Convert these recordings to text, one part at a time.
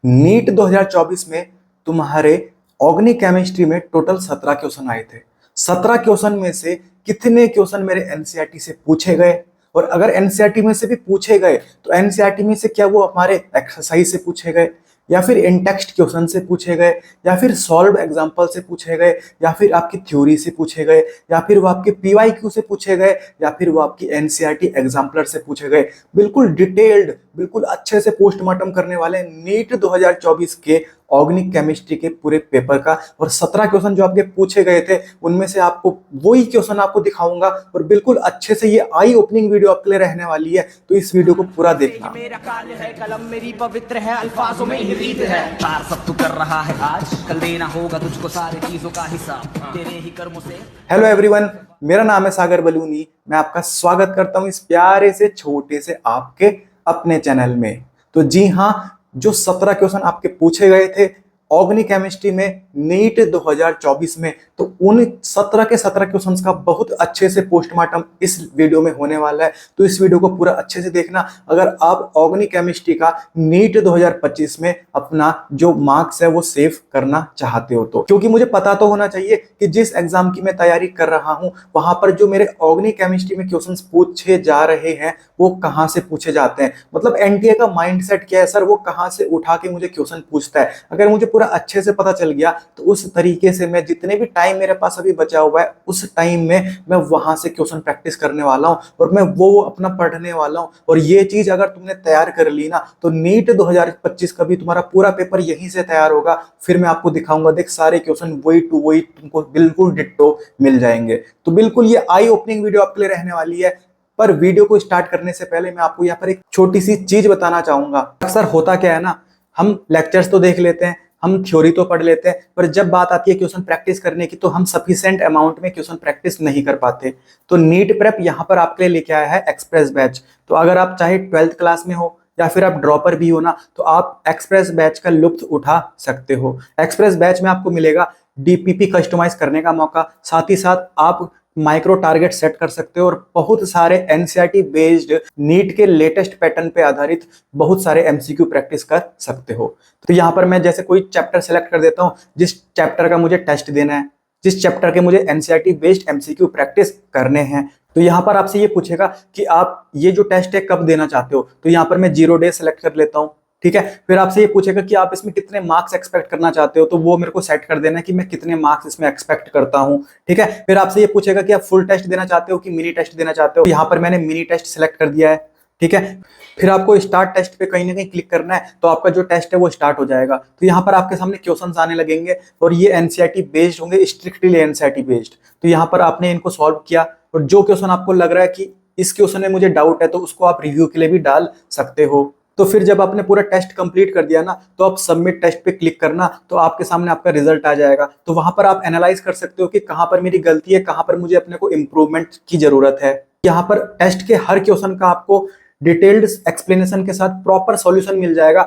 NEET 2024 में तुम्हारे organic chemistry में टोटल 17 क्वेश्चन आए थे। 17 क्वेश्चन में से कितने क्वेश्चन मेरे एनसीईआरटी से पूछे गए, और अगर एनसीईआरटी में से भी पूछे गए तो एनसीईआरटी में से क्या वो हमारे एक्सरसाइज से पूछे गए, या फिर इन टेक्स्ट क्वेश्चन से पूछे गए, या फिर सॉल्व एग्जांपल से पूछे गए, या फिर आपकी थ्योरी से पूछे गए, या फिर वो आपके पीवाईक्यू से पूछे गए, या फिर वो आपकी एनसीईआरटी एग्जाम्पलर से पूछे गए। बिल्कुल डिटेल्ड, बिल्कुल अच्छे से पोस्टमार्टम करने वाले नीट 2024 के ऑर्गेनिक केमिस्ट्री के पूरे पेपर का। और 17 क्वेश्चन जो आपके पूछे गए थे उनमें से आपको वही क्वेश्चन आपको दिखाऊंगा, और बिल्कुल अच्छे से ये आई ओपनिंग वीडियो आपके लिए रहने वाली है, तो इस वीडियो को पूरा देखना। मेरा काल है कलम मेरी पवित्र है, अल्फाजों में ही रीत है। तार सब तू कर रहा है आज, कल देना होगा तुझको सारी चीजों का हिसाब तेरे ही कर्मों से। हेलो एवरीवन, मेरा नाम है सागर बलूनी। मैं आपका स्वागत करता हूं इस प्यारे से छोटे से आपके अपने चैनल में। तो जी हाँ, जो 17 क्वेश्चन आपके पूछे गए थे ऑर्गेनिक केमिस्ट्री में नीट 2024 में, तो उन 17 के 17 क्वेश्चंस का बहुत अच्छे से पोस्टमार्टम इस वीडियो में होने वाला है। तो इस वीडियो को पूरा अच्छे से देखना अगर आप ऑर्गेनिक केमिस्ट्री का नीट 2025 में अपना जो मार्क्स है वो सेव करना चाहते हो। तो क्योंकि मुझे पता तो होना चाहिए कि जिस एग्जाम की मैं तैयारी कर रहा हूं वहां पर जो मेरे ऑर्गेनिक केमिस्ट्री में क्वेश्चंस पूछे जा रहे हैं वो कहां से पूछे जाते हैं, मतलब एनटीए का माइंडसेट क्या है सर, वो कहां से उठा के मुझे क्वेश्चन पूछता है। अगर मुझे पूरा अच्छे से पता चल गया तो उस तरीके से मैं जितने भी टाइम मेरे पास अभी बचा हुआ है उस टाइम में मैं वहां से क्वेश्चन प्रैक्टिस करने वाला हूं, और मैं वो अपना पढ़ने वाला हूं। और ये चीज अगर तुमने तैयार कर ली ना तो नीट 2025 का भी तुम्हारा पूरा पेपर यहीं से तैयार होगा। फिर मैं आपको दिखाऊंगा, देख सारे क्वेश्चन वही टू वही तुमको बिल्कुल डिट्टो मिल जाएंगे। तो बिल्कुल ये आई ओपनिंग वीडियो आपके लिए रहने वाली है। पर वीडियो को स्टार्ट करने से पहले मैं आपको यहाँ पर एक छोटी सी चीज बताना चाहूंगा। अक्सर होता क्या है ना, हम लेक्चर्स तो देख लेते हैं, हम थ्योरी तो पढ़ लेते हैं, पर जब बात आती है क्वेश्चन प्रैक्टिस करने की तो हम सफिशिएंट अमाउंट में क्वेश्चन प्रैक्टिस नहीं कर पाते। तो नीट प्रेप यहाँ पर आपके लिए लेके आया है एक्सप्रेस बैच। तो अगर आप चाहे 12th क्लास में हो या फिर आप ड्रॉपर भी हो ना, तो आप एक्सप्रेस बैच का लुत्फ उठा सकते हो। एक्सप्रेस बैच में आपको मिलेगा डीपीपी कस्टमाइज करने का मौका, साथ ही साथ आप माइक्रो टारगेट सेट कर सकते हो, और बहुत सारे एनसीईआरटी बेस्ड नीट के लेटेस्ट पैटर्न पे आधारित बहुत सारे एमसीक्यू प्रैक्टिस कर सकते हो। तो यहाँ पर मैं जैसे कोई चैप्टर सेलेक्ट कर देता हूँ जिस चैप्टर का मुझे टेस्ट देना है, जिस चैप्टर के मुझे एनसीईआरटी बेस्ड एमसीक्यू प्रैक्टिस करने हैं। तो यहाँ पर आपसे ये पूछेगा कि आप ये जो टेस्ट है कब देना चाहते हो, तो यहाँ पर मैं 0 डे सेलेक्ट कर लेता हूँ। ठीक है, फिर आपसे ये पूछेगा कि आप इसमें कितने मार्क्स एक्सपेक्ट करना चाहते हो, तो वो मेरे को सेट कर देना है कि मैं कितने मार्क्स इसमें एक्सपेक्ट करता हूं। ठीक है, फिर आपसे ये पूछेगा कि आप फुल टेस्ट देना चाहते हो कि मिनी टेस्ट देना चाहते हो। यहाँ पर मैंने मिनी टेस्ट सेलेक्ट कर दिया है। ठीक है, फिर आपको स्टार्ट टेस्ट पे कहीं ना कहीं क्लिक करना है, तो आपका जो टेस्ट है वो स्टार्ट हो जाएगा। तो यहाँ पर आपके सामने क्वेश्चंस आने लगेंगे, और ये एनसीईआरटी बेस्ड होंगे, स्ट्रिक्टली एनसीईआरटी बेस्ड। तो यहाँ पर आपने इनको सॉल्व किया, और जो क्वेश्चन आपको लग रहा है कि इस क्वेश्चन में मुझे डाउट है तो उसको आप रिव्यू के लिए भी डाल सकते हो। तो फिर जब आपने पूरा टेस्ट कंप्लीट कर दिया ना, तो आप सबमिट टेस्ट पे क्लिक करना, तो आपके सामने आपका रिजल्ट आ जाएगा। तो वहां पर आप एनालाइज कर सकते हो कि कहां पर मेरी गलती है, कहां पर मुझे अपने को इंप्रूवमेंट की जरूरत है। यहाँ पर टेस्ट के हर क्वेश्चन का आपको डिटेल्ड एक्सप्लेनेशन के साथ प्रॉपर सॉल्यूशन मिल जाएगा,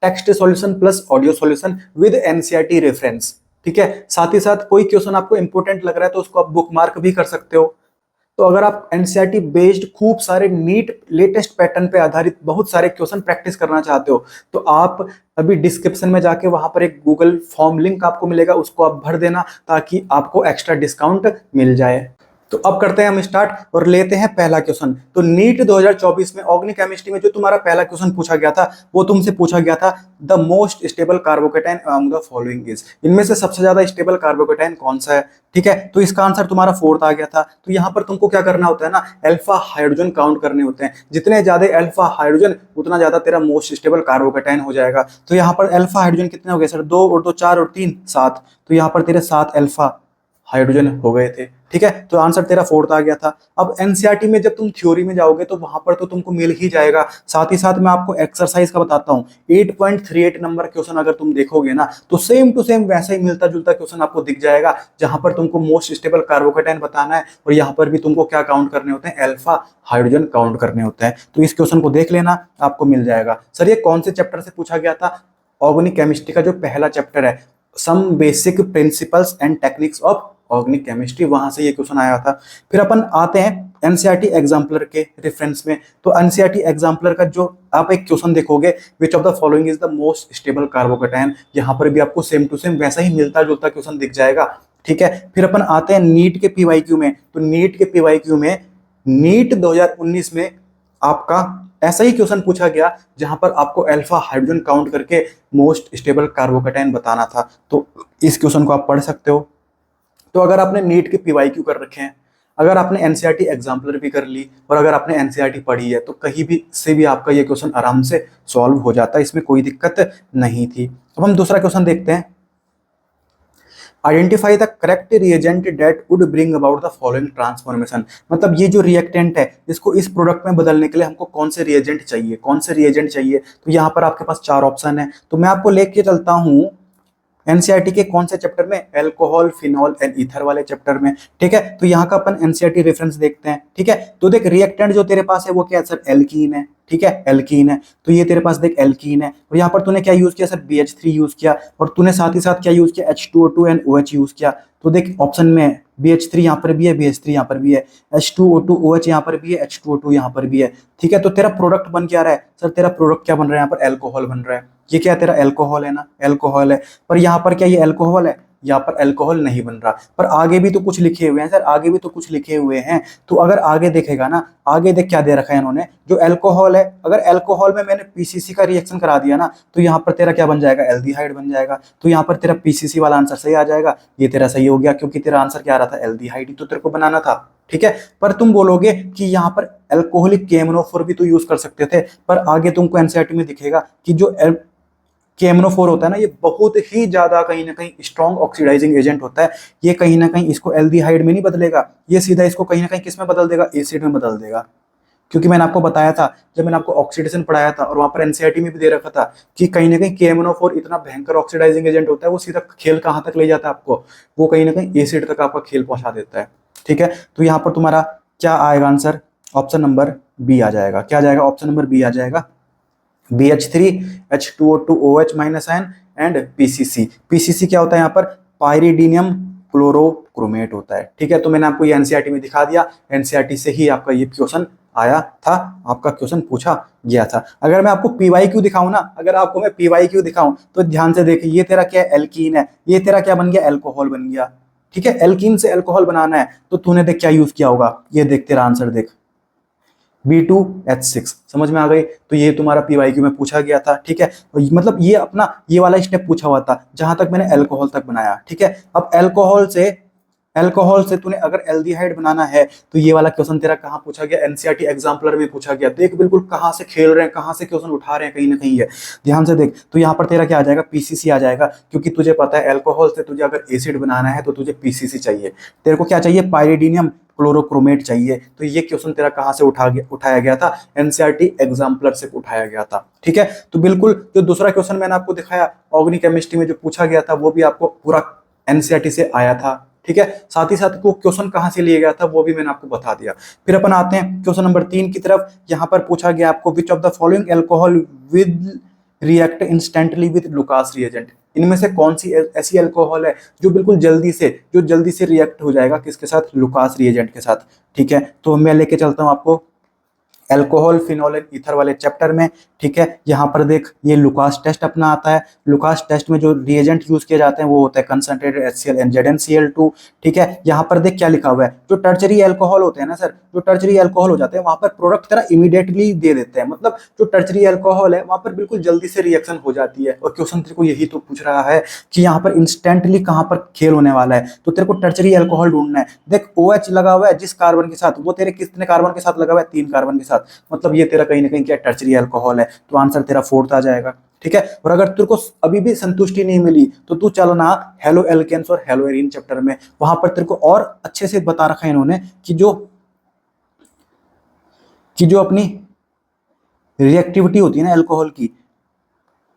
text solution plus audio solution with NCERT reference. ठीक है, साथ ही साथ कोई क्वेश्चन आपको इंपॉर्टेंट लग रहा है तो उसको आप बुक मार्क भी कर सकते हो। तो अगर आप एनसीईआरटी बेस्ड खूब सारे नीट लेटेस्ट पैटर्न पे आधारित बहुत सारे क्वेश्चन प्रैक्टिस करना चाहते हो, तो आप अभी डिस्क्रिप्शन में जाके वहां पर एक गूगल फॉर्म लिंक आपको मिलेगा, उसको आप भर देना ताकि आपको एक्स्ट्रा डिस्काउंट मिल जाए। तो अब करते हैं हम स्टार्ट और लेते हैं पहला क्वेश्चन। तो नीट 2024 में ऑर्गेनिक केमिस्ट्री में जो तुम्हारा पहला क्वेश्चन पूछा गया था वो तुमसे पूछा गया था, the most stable carbocation among the following is, इनमें से सबसे ज्यादा स्टेबल कार्बोकेटाइन कौन सा है। ठीक है, तो इसका आंसर तुम्हारा 4th आ गया था। तो यहाँ पर तुमको क्या करना होता है ना, अल्फा हाइड्रोजन काउंट करने होते हैं। जितने ज्यादा अल्फा हाइड्रोजन उतना ज्यादा तेरा मोस्ट स्टेबल कार्बोकेटाइन हो जाएगा। तो यहाँ पर अल्फा हाइड्रोजन कितने हो गए सर, 2 और 2 4 और 3 7। तो यहाँ पर तेरे 7 अल्फा हाइड्रोजन हो गए थे। ठीक है, तो आंसर तेरा 4th आ गया था। अब एनसीईआरटी में जब तुम थ्योरी में जाओगे तो वहां पर तो तुमको मिल ही जाएगा। साथ ही साथ मैं आपको एक्सरसाइज का बताता हूँ, 8.38 नंबर क्वेश्चन अगर तुम देखोगे ना तो सेम टू सेम वैसा ही मिलता जुलता क्वेश्चन आपको दिख जाएगा, जहां पर तुमको मोस्ट स्टेबल कार्बोकेटाइन बताना है, और यहाँ पर भी तुमको क्या काउंट करने होते हैं, अल्फा हाइड्रोजन काउंट करने होते हैं। तो इस क्वेश्चन को देख लेना, आपको मिल जाएगा। सर ये कौन से चैप्टर से पूछा गया था, ऑर्गेनिक केमिस्ट्री का जो पहला चैप्टर है, some basic principles and techniques of organic chemistry, वहां से ये क्वेश्चन आया था। फिर अपन आते हैं एनसीईआरटी एग्जाम्पलर के रेफरेंस में। तो एनसीईआरटी एग्जाम्पलर का जो आप एक क्वेश्चन देखोगे, which of the following is the most stable carbocation, यहाँ पर भी आपको सेम टू सेम वैसा ही मिलता जुलता क्वेश्चन दिख जाएगा। ठीक है, फिर अपन आते हैं नीट के पीवाईक्यू में। तो नीट के पीवाईक्यू में नीट 2019 में आपका ऐसा ही क्वेश्चन पूछा गया जहां पर आपको अल्फा हाइड्रोजन काउंट करके मोस्ट स्टेबल कार्बोकेटायन बताना था। तो इस क्वेश्चन को आप पढ़ सकते हो। तो अगर आपने नीट के पीवाईक्यू कर रखे हैं, अगर आपने एनसीईआरटी एग्जाम्पलर भी कर ली और अगर आपने एनसीईआरटी पढ़ी है, तो कहीं भी से भी आपका ये क्वेश्चन आराम से सॉल्व हो जाता है, इसमें कोई दिक्कत नहीं थी। अब हम दूसरा क्वेश्चन देखते हैं। Identify the correct reagent that would bring about the following transformation. मतलब ये जो रिएक्टेंट है इसको इस प्रोडक्ट में बदलने के लिए हमको कौन से रिएजेंट चाहिए, कौन से रिएजेंट चाहिए। तो यहाँ पर आपके पास 4 ऑप्शन है। तो मैं आपको लेके चलता हूँ एनसीईआरटी के कौन से चैप्टर में, एल्कोहल, फिनॉल एंड ईथर वाले चैप्टर में। ठीक है, तो यहाँ का अपन एनसीईआरटी रेफरेंस देखते हैं। ठीक है, तो देख रिएक्टेंट जो तेरे पास है वो क्या है सर, एल्कीन है। ठीक है, एल्कीन है। तो ये तेरे पास देख एल्कीन है, और यहाँ पर तूने क्या यूज किया सर, BH3 यूज किया, और तूने साथ ही साथ क्या यूज किया, H2O2 एंड OH यूज किया। तो देख ऑप्शन में BH3 यहाँ पर भी है, BH3 यहाँ पर भी है, H2O2 OH यहाँ पर भी है, H2O2 यहाँ पर भी है। ठीक है, तो तेरा प्रोडक्ट बन क्या रहा है सर, तेरा प्रोडक्ट क्या बन रहा है, यहाँ पर एल्कोहल बन रहा है। ये क्या तेरा एल्कोहल है ना, एल्कोहल है। पर यहाँ पर क्या ये एल्कोहल है, यहाँ पर अल्कोहल नहीं बन रहा। पर आगे भी तो कुछ लिखे हुए हैं सर, आगे भी तो कुछ लिखे हुए हैं। तो अगर आगे देखेगा ना, आगे देख क्या दे रखा है इन्होंने, जो अल्कोहल है, अगर अल्कोहल में मैंने पीसीसी का रिएक्शन करा दिया ना, तो यहाँ पर तेरा क्या बन जाएगा, एल्डिहाइड बन जाएगा। तो यहाँ पर तेरा पीसीसी वाला आंसर सही आ जाएगा। ये तेरा सही हो गया, क्योंकि तेरा आंसर क्या आ रहा था, एल्डिहाइड ही तो तेरे को बनाना था। ठीक है, पर तुम बोलोगे कि यहाँ पर अल्कोहलिक केमनोफोर भी तो यूज कर सकते थे, पर आगे तुमको एनसीईआरटी में दिखेगा कि जो KMnO4 होता है ना, ये बहुत ही ज्यादा कहीं ना कहीं स्ट्रॉन्ग ऑक्सीडाइजिंग एजेंट होता है। ये कहीं ना कहीं इसको एल्डिहाइड में नहीं बदलेगा, ये सीधा इसको कहीं ना कहीं किस में बदल देगा, एसिड में बदल देगा। क्योंकि मैंने आपको बताया था, जब मैंने आपको ऑक्सीडेशन पढ़ाया था और वहां पर एनसीईआरटी में भी दे रखा था कि कहीं ना कहीं KMnO4 इतना भयंकर ऑक्सीडाइजिंग एजेंट होता है, वो सीधा खेल कहाँ तक ले जाता है आपको, वो कहीं ना कहीं एसिड तक आपका खेल पहुंचा देता है। ठीक है, तो यहाँ पर तुम्हारा क्या आएगा आंसर, ऑप्शन नंबर बी आ जाएगा। क्या आ जाएगा, ऑप्शन नंबर बी आ जाएगा। BH3, H2O2 OH -N and PCC। PCC क्या होता है यहाँ पर, पायरिडीनियम क्लोरोक्रोमेट होता है। ठीक है, तो मैंने आपको ये एनसीईआरटी में दिखा दिया, एनसीईआरटी से ही आपका ये क्वेश्चन आया था, आपका क्वेश्चन पूछा गया था। अगर मैं आपको पीवाईक्यू दिखाऊं ना, अगर आपको मैं पीवाईक्यू दिखाऊं तो ध्यान से देखिए, ये तेरा क्या है, एल्कीन है, ये तेरा क्या बन गया, एल्कोहल बन गया। ठीक है, एल्कीन से एल्कोहल बनाना है, तो तूने देख क्या यूज किया होगा, ये देख तेरा आंसर देख, B2H6। समझ में आ गई। तो ये तुम्हारा पीवाईक्यू में पूछा गया था। ठीक है, मतलब ये अपना ये वाला स्टेप पूछा हुआ था जहां तक मैंने अल्कोहल तक बनाया। ठीक है, अब अल्कोहल से तूने अगर एल्डिहाइड बनाना है, तो ये वाला क्वेश्चन तेरा कहां पूछा गया, एनसीईआरटी एग्जाम्पलर में पूछा गया। देख बिल्कुल कहां से खेल रहे हैं, कहां से क्वेश्चन उठा रहे हैं, कहीं ना कहीं है, ध्यान से देख। तो यहाँ पर तेरा क्या आ जाएगा, पीसीसी आ जाएगा, क्योंकि तुझे पता है अल्कोहल से तुझे अगर एसिड बनाना है तो तुझे पीसीसी चाहिए, तेरे को क्या चाहिए, पायरिडीनियम क्लोरोक्रोमेट चाहिए। तो ये क्वेश्चन तेरा कहां से उठाया गया था, एनसीईआरटी एग्जाम्पलर से उठाया गया था। ठीक है, तो बिल्कुल जो दूसरा क्वेश्चन मैंने आपको दिखाया ऑर्गेनिक केमिस्ट्री में जो पूछा गया था, वो भी आपको पूरा एनसीईआरटी से आया था। ठीक है, साथ ही साथ को क्वेश्चन कहां से लिया गया था वो भी मैंने आपको बता दिया। फिर अपन आते हैं क्वेश्चन नंबर 3 की तरफ। यहां पर पूछा गया आपको, which of the following alcohol with react instantly with Lucas reagent. इनमें से कौन सी ऐसी अल्कोहल है जो बिल्कुल जल्दी से रिएक्ट हो जाएगा, किसके साथ, लुकास रिएजेंट के साथ। ठीक है, तो मैं लेके चलता हूं आपको एल्कोहल, फिनॉल एंड ईथर वाले चैप्टर में। ठीक है, यहाँ पर देख ये लुकास टेस्ट अपना आता है। लुकास टेस्ट में जो रिएजेंट यूज किए जाते हैं वो होता है कंसंट्रेटेड HCl एंड ZnCl2। ठीक है, यहाँ पर देख क्या लिखा हुआ है, जो टर्चरी अल्कोहल होते हैं ना सर, जो टर्चरी अल्कोहल हो जाते हैं वहां पर प्रोडक्ट तेरा इमीडिएटली दे देते हैं। मतलब जो टर्चरी अल्कोहल है वहां पर बिल्कुल जल्दी से रिएक्शन हो जाती है। और क्वेश्चन तेरे को यही तो पूछ रहा है कि यहाँ पर इंस्टेंटली कहाँ पर खेल होने वाला है, तो तेरे को टर्चरी अल्कोहल ढूंढना है। देख OH लगा हुआ है जिस कार्बन के साथ, वो तेरे कितने कार्बन के साथ लगा हुआ है, 3 कार्बन के साथ। मतलब ये तेरा कहीं ना कहीं क्या टर्चरी अल्कोहल है, तो आंसर तेरा 4th आ जाएगा। ठीक है, और अगर तेरे को अभी भी संतुष्टि नहीं मिली तो तू चलना हेलो एल्केन्स और हेलो एरीन चैप्टर में, वहां पर तेरे को और अच्छे से बता रखा है इन्होंने कि जो अपनी रिएक्टिविटी होती है ना अल्कोहल की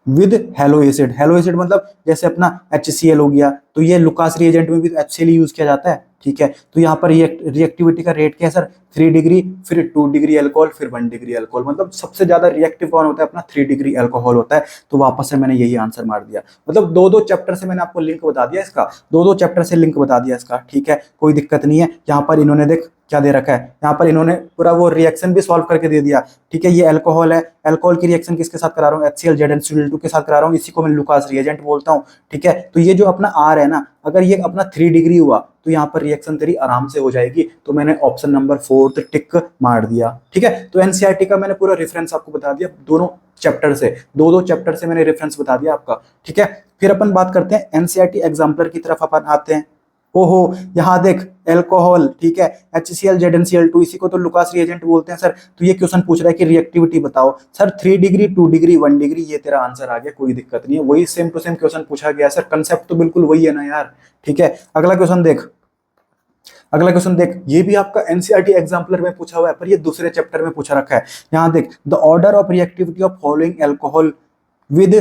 with hello acid. Hello acid मतलब जैसे अपना HCl हो गया, तो ये लुकास रिएजेंट में भी तो HCl यूज किया जाता है। ठीक है, तो यहाँ पर रिएक्टिविटी का रेट क्या है सर, 3 डिग्री, फिर 2 डिग्री अल्कोहल, फिर 1 डिग्री अल्कोहल। मतलब सबसे ज्यादा रिएक्टिव कौन होता है, अपना 3 डिग्री अल्कोहल होता है। तो वापस से मैंने यही आंसर मार दिया। मतलब 2-2 चैप्टर से मैंने आपको लिंक बता दिया इसका, 2-2 चैप्टर से लिंक बता दिया इसका। ठीक है, कोई दिक्कत नहीं है। यहाँ पर इन्होंने देख क्या दे रखा है यहाँ पर, इन्होंने पूरा वो रिएक्शन भी सॉल्व करके दे दिया। ठीक है, ये अल्कोहल है, अल्कोहल की रिएक्शन किसके साथ करा रहा हूँ, HCl ZnCl2 के साथ करा रहा हूँ, इसी को मैं लुकास रिएजेंट बोलता हूँ। ठीक है, तो ये जो अपना R है ना, अगर ये अपना 3 डिग्री हुआ तो यहाँ पर रिएक्शन तेरी आराम से हो जाएगी। तो मैंने ऑप्शन नंबर 4 टिक मार दिया। ठीक है, तो एनसीईआरटी का मैंने पूरा रेफरेंस आपको बता दिया, दोनों चैप्टर से, दो चैप्टर से मैंने रेफरेंस बता दिया आपका। ठीक है, फिर अपन बात करते हैं एनसीईआरटी एग्जाम्पलर की तरफ अपन आते हैं। ओहो, यहाँ देख एल्कोहल, ठीक है, HCl ZnCl2, इसी को तो लुकास रिएजेंट बोलते हैं सर। तो ये क्वेश्चन पूछ रहा है कि रिएक्टिविटी बताओ सर, 3 डिग्री 2 डिग्री 1 डिग्री, ये तेरा आंसर आ गया, कोई दिक्कत नहीं है, वही सेम टू सेम क्वेश्चन पूछा गया सर, कंसेप्ट तो बिल्कुल वही है ना यार। ठीक है, अगला क्वेश्चन देख, अगला क्वेश्चन देख, ये भी आपका एनसीईआरटी एग्जाम्पलर में पूछा हुआ है, पर ये दूसरे चैप्टर में पूछा रखा है। यहाँ देख, the order of reactivity of following alcohol with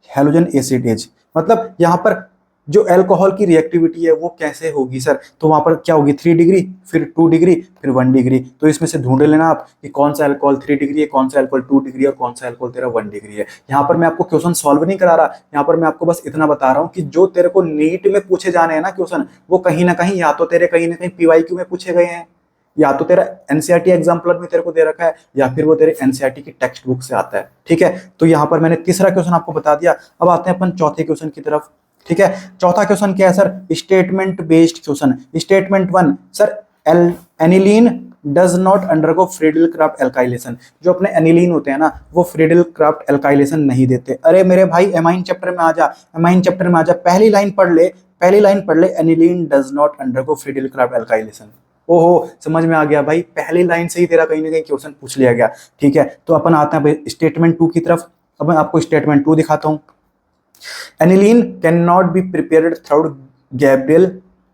halogen acids, मतलब यहाँ पर जो अल्कोहल की रिएक्टिविटी है वो कैसे होगी सर, तो वहां पर क्या होगी, 3 डिग्री, फिर 2 डिग्री, फिर 1 डिग्री। तो इसमें से ढूंढ लेना आप कि कौन सा अल्कोहल 3 डिग्री है, कौन सा अल्कोहल 2 डिग्री है, और कौन सा अल्कोहल तेरा 1 डिग्री है। यहाँ पर मैं आपको क्वेश्चन सॉल्व नहीं करा रहा, यहाँ पर मैं आपको बस इतना बता रहा हूँ कि जो तेरे को नीट में पूछे जाने हैं ना क्वेश्चन, वो कहीं ना कहीं या तो तेरे कहीं ना कहीं PYQ में पूछे गए हैं, या तो तेरा एनसीईआरटी एग्जाम्पलर में तेरे को दे रखा है, या फिर वो तेरे एनसीईआरटी की टेक्स्ट बुक से आता है। ठीक है, तो यहाँ पर मैंने तीसरा क्वेश्चन आपको बता दिया। अब आते हैं अपन चौथे क्वेश्चन की तरफ। ठीक है, चौथा क्वेश्चन क्या है sir, statement based question. Statement 1 sir, aniline does not undergo Friedel craft alkylation, जो अपने एनिलीन होते हैं ना, वो फ्रीडल क्राफ्ट एल्काइलेशन नहीं देते। अरे मेरे भाई एमाइन चैप्टर में आ जा, एमाइन चैप्टर में आ जा, पहली लाइन पढ़ ले, पहली लाइन पढ़ ले, aniline does not undergo Friedel craft alkylation. ओहो, समझ में आ गया भाई, पहली लाइन से ही तेरा कहीं ना कहीं क्वेश्चन पूछ लिया गया। ठीक है, तो अपन आते हैं स्टेटमेंट 2 की तरफ। अब मैं आपको स्टेटमेंट 2 दिखाता हूँ। Aniline can not be prepared through Gabriel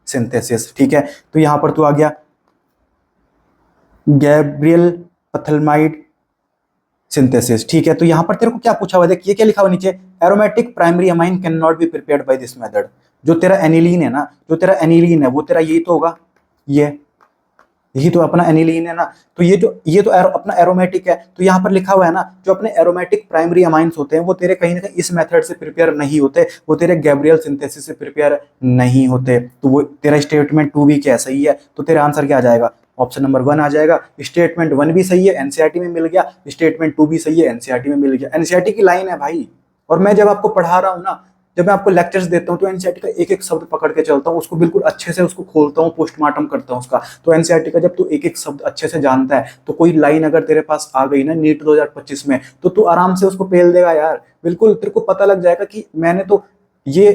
synthesis. ठीक है, तो यहां पर तो आ गया गैब्रियल पथलमाइड सिंथेसिस। ठीक है, तो यहां पर तेरे को क्या पूछा हुआ है, देख ये क्या लिखा हुआ नीचे, aromatic primary amine can not be prepared by this method. जो तेरा एनिलीन है ना, जो तेरा एनिलीन है वो तेरा यही तो होगा, यही तो अपना एनिलीन है ना। तो ये तो अपना एरोमेटिक है, तो यहाँ पर लिखा हुआ है ना, जो अपने एरोमेटिक प्राइमरी अमाइंस होते हैं वो तेरे कहीं ना कहीं इस मेथड से प्रिपेयर नहीं होते, वो तेरे गैब्रियल सिंथेसिस से प्रिपेयर नहीं होते। तो वो तेरा स्टेटमेंट 2 भी क्या सही है, तो तेरा आंसर क्या आ जाएगा, ऑप्शन नंबर 1 आ जाएगा। स्टेटमेंट 1 भी सही है, एनसीईआरटी में मिल गया, स्टेटमेंट 2 भी सही है, एनसीईआरटी में मिल गया। एनसीईआरटी की लाइन है भाई, और मैं जब आपको पढ़ा रहा हूँ ना, जब मैं आपको लेक्चर्स देता हूँ, तो एनसीईआरटी का एक एक शब्द पकड़ के चलता हूँ, उसको बिल्कुल अच्छे से उसको खोलता हूँ, पोस्टमार्टम करता हूँ उसका। तो एनसीईआरटी का जब तू एक एक शब्द अच्छे से जानता है, तो कोई लाइन अगर तेरे पास आ गई ना नीट 2025 में, तो तू आराम से उसको पेल देगा यार। बिल्कुल तेरे को पता लग जाएगा कि मैंने तो ये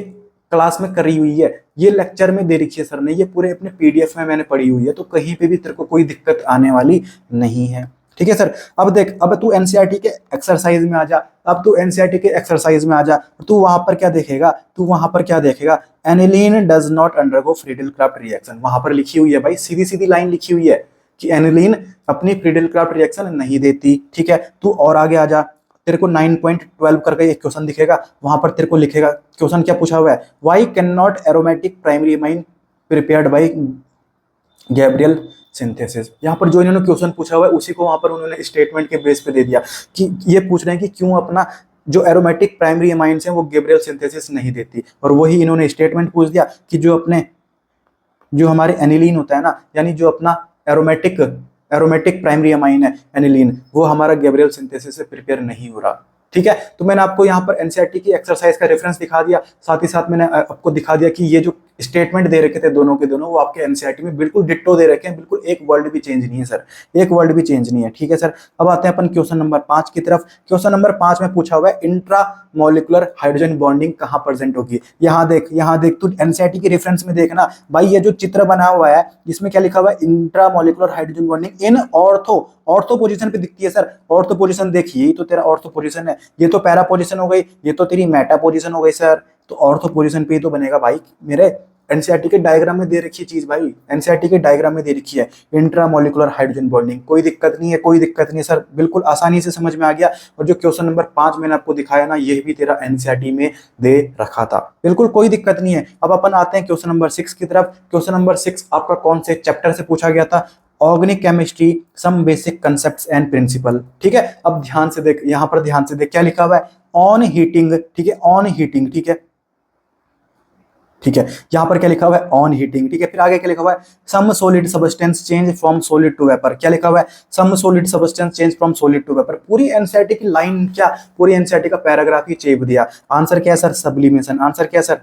क्लास में करी हुई है, ये लेक्चर में दे रखी है सर ने, ये पूरे अपने PDF में मैंने पढ़ी हुई है, तो कहीं पे भी तेरे को कोई दिक्कत आने वाली नहीं है। ठीक है सर, अब देख, अब तू एनसीईआरटी के एक्सरसाइज में आ जा, अब तू एनसीईआरटी के एक्सरसाइज में आ जा, तू वहां पर क्या देखेगा, तू वहां पर क्या देखेगा, aniline does not undergo Friedel craft reaction, वहां पर लिखी हुई है भाई, सीधी सीधी लाइन लिखी हुई है कि एनिलीन अपनी फ्रीडल क्राफ्ट रिएक्शन नहीं देती। ठीक है, तू और आगे आ जा, तेरे को 9.12 करके एक क्वेश्चन दिखेगा, वहां पर तेरे को लिखेगा, क्वेश्चन क्या पूछा हुआ है, why can not aromatic primary amine prepared by Gabriel synthesis. यहाँ पर जो इन्होंने क्वेश्चन पूछा हुआ है उसी को वहां पर उन्होंने स्टेटमेंट के बेस पे दे दिया कि ये पूछ रहे हैं कि क्यों अपना जो एरोमेटिक प्राइमरी अमाइंस हैं वो गैब्रियल सिंथेसिस नहीं देती, और वही इन्होंने स्टेटमेंट पूछ दिया कि जो हमारे एनिलीन होता है ना, यानी जो अपना एरोमेटिक प्राइमरी अमाइन है एनिलीन, वो हमारा गैब्रियल सिंथेसिस से प्रिपेयर नहीं हो रहा। ठीक है, तो मैंने आपको यहाँ पर एनसीईआरटी की एक्सरसाइज का रेफरेंस दिखा दिया, साथ ही साथ मैंने आपको दिखा दिया कि ये जो स्टेटमेंट दे रखे थे दोनों के दोनों, वो आपके एनसीईआरटी में बिल्कुल डिट्टो दे रखे हैं, बिल्कुल एक वर्ड भी चेंज नहीं है सर, एक वर्ड भी चेंज नहीं है। ठीक है सर, अब आते हैं अपन क्वेश्चन नंबर 5 की तरफ। क्वेश्चन नंबर 5 में पूछा हुआ है इंट्रा मॉलिकुलर हाइड्रोजन बॉन्डिंग कहाँ प्रेजेंट होगी। यहाँ देख तू एनसीईआरटी के रेफरेंस में देखना भाई, ये जो चित्र बना हुआ है इसमें क्या लिखा हुआ है, intra molecular hydrogen bonding in ortho position पे दिखती है सर। ऑर्थो पोजीशन देखिए, ये तो तेरा ऑर्थो पोजीशन है, ये तो पैरा पोजीशन हो गई, ये तो तेरी मेटा पोजीशन हो गई सर। तो ऑर्थो पोजीशन पे ही तो बनेगा भाई, मेरे एनसीईआरटी के डायग्राम में दे रखी है चीज भाई, एनसीईआरटी के डायग्राम में दे रखी है इंट्रामोलिकुलर हाइड्रोजन बॉन्डिंग। कोई दिक्कत नहीं है, कोई दिक्कत नहीं है सर, बिल्कुल आसानी से समझ में आ गया। और जो क्वेश्चन नंबर 5 मैंने आपको दिखाया ना, ये भी तेरा एनसीईआरटी में दे रखा था, बिल्कुल कोई दिक्कत नहीं है। अब अपन आते हैं क्वेश्चन नंबर 6 की तरफ। क्वेश्चन नंबर 6 आपका कौन से चैप्टर से पूछा गया था, organic chemistry some basic concepts and principle. ठीक है, अब ध्यान से देख, यहां पर ध्यान से देख क्या लिखा हुआ है, ऑन हीटिंग। ठीक है, ऑन हीटिंग, ठीक है, ठीक है, यहाँ पर क्या लिखा हुआ है, ऑन हीटिंग। ठीक है, फिर आगे क्या लिखा हुआ है, some solid substance change from solid to vapour. क्या लिखा हुआ है, some solid substance change from solid to vapour. पूरी एनसीईआरटी की लाइन क्या, पूरी एनसीईआरटी का पैराग्राफ ही चेप दिया। आंसर क्या है सर, सब्लिमेशन। आंसर क्या है सर,